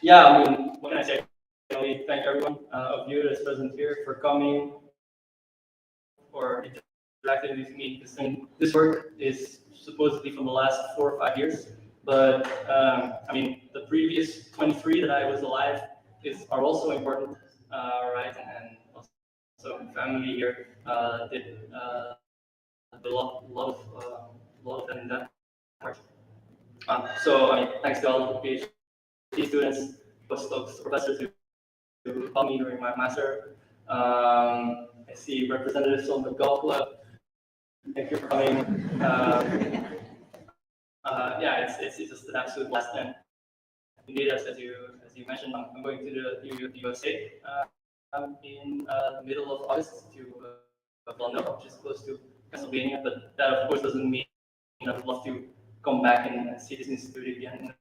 Yeah, I mean, what can I say? I can only thank everyone of you that's present here for coming, for interacting with me. Because this work is supposedly from the last 4 or 5 years, but I mean, the previous 23 that I was alive are also important, right? And also family here did a lot of them in that part. So I mean, thanks to all the PhD students, postdocs, professors who helped me during my master. I see representatives from the golf club. Thank you for coming. Yeah, it's just an absolute blast. And indeed, as you mentioned, I'm going to the USA in the middle of August to Villanova, which is close to Pennsylvania. But that, of course, doesn't mean I would love to come back and see this institute again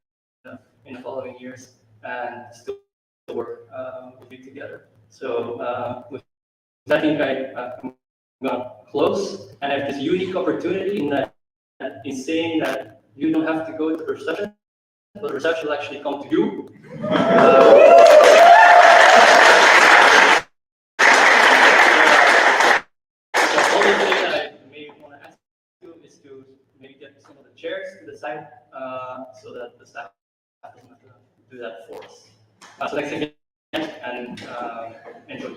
in the following years and still work with you together. So with that, I think I'm gonna close, and I have this unique opportunity in saying that you don't have to go to reception, but reception will actually come to you. The only thing that I may want to ask you is to maybe get some of the chairs to the side so that the staff doesn't have to do that for us. So thanks again, and enjoy.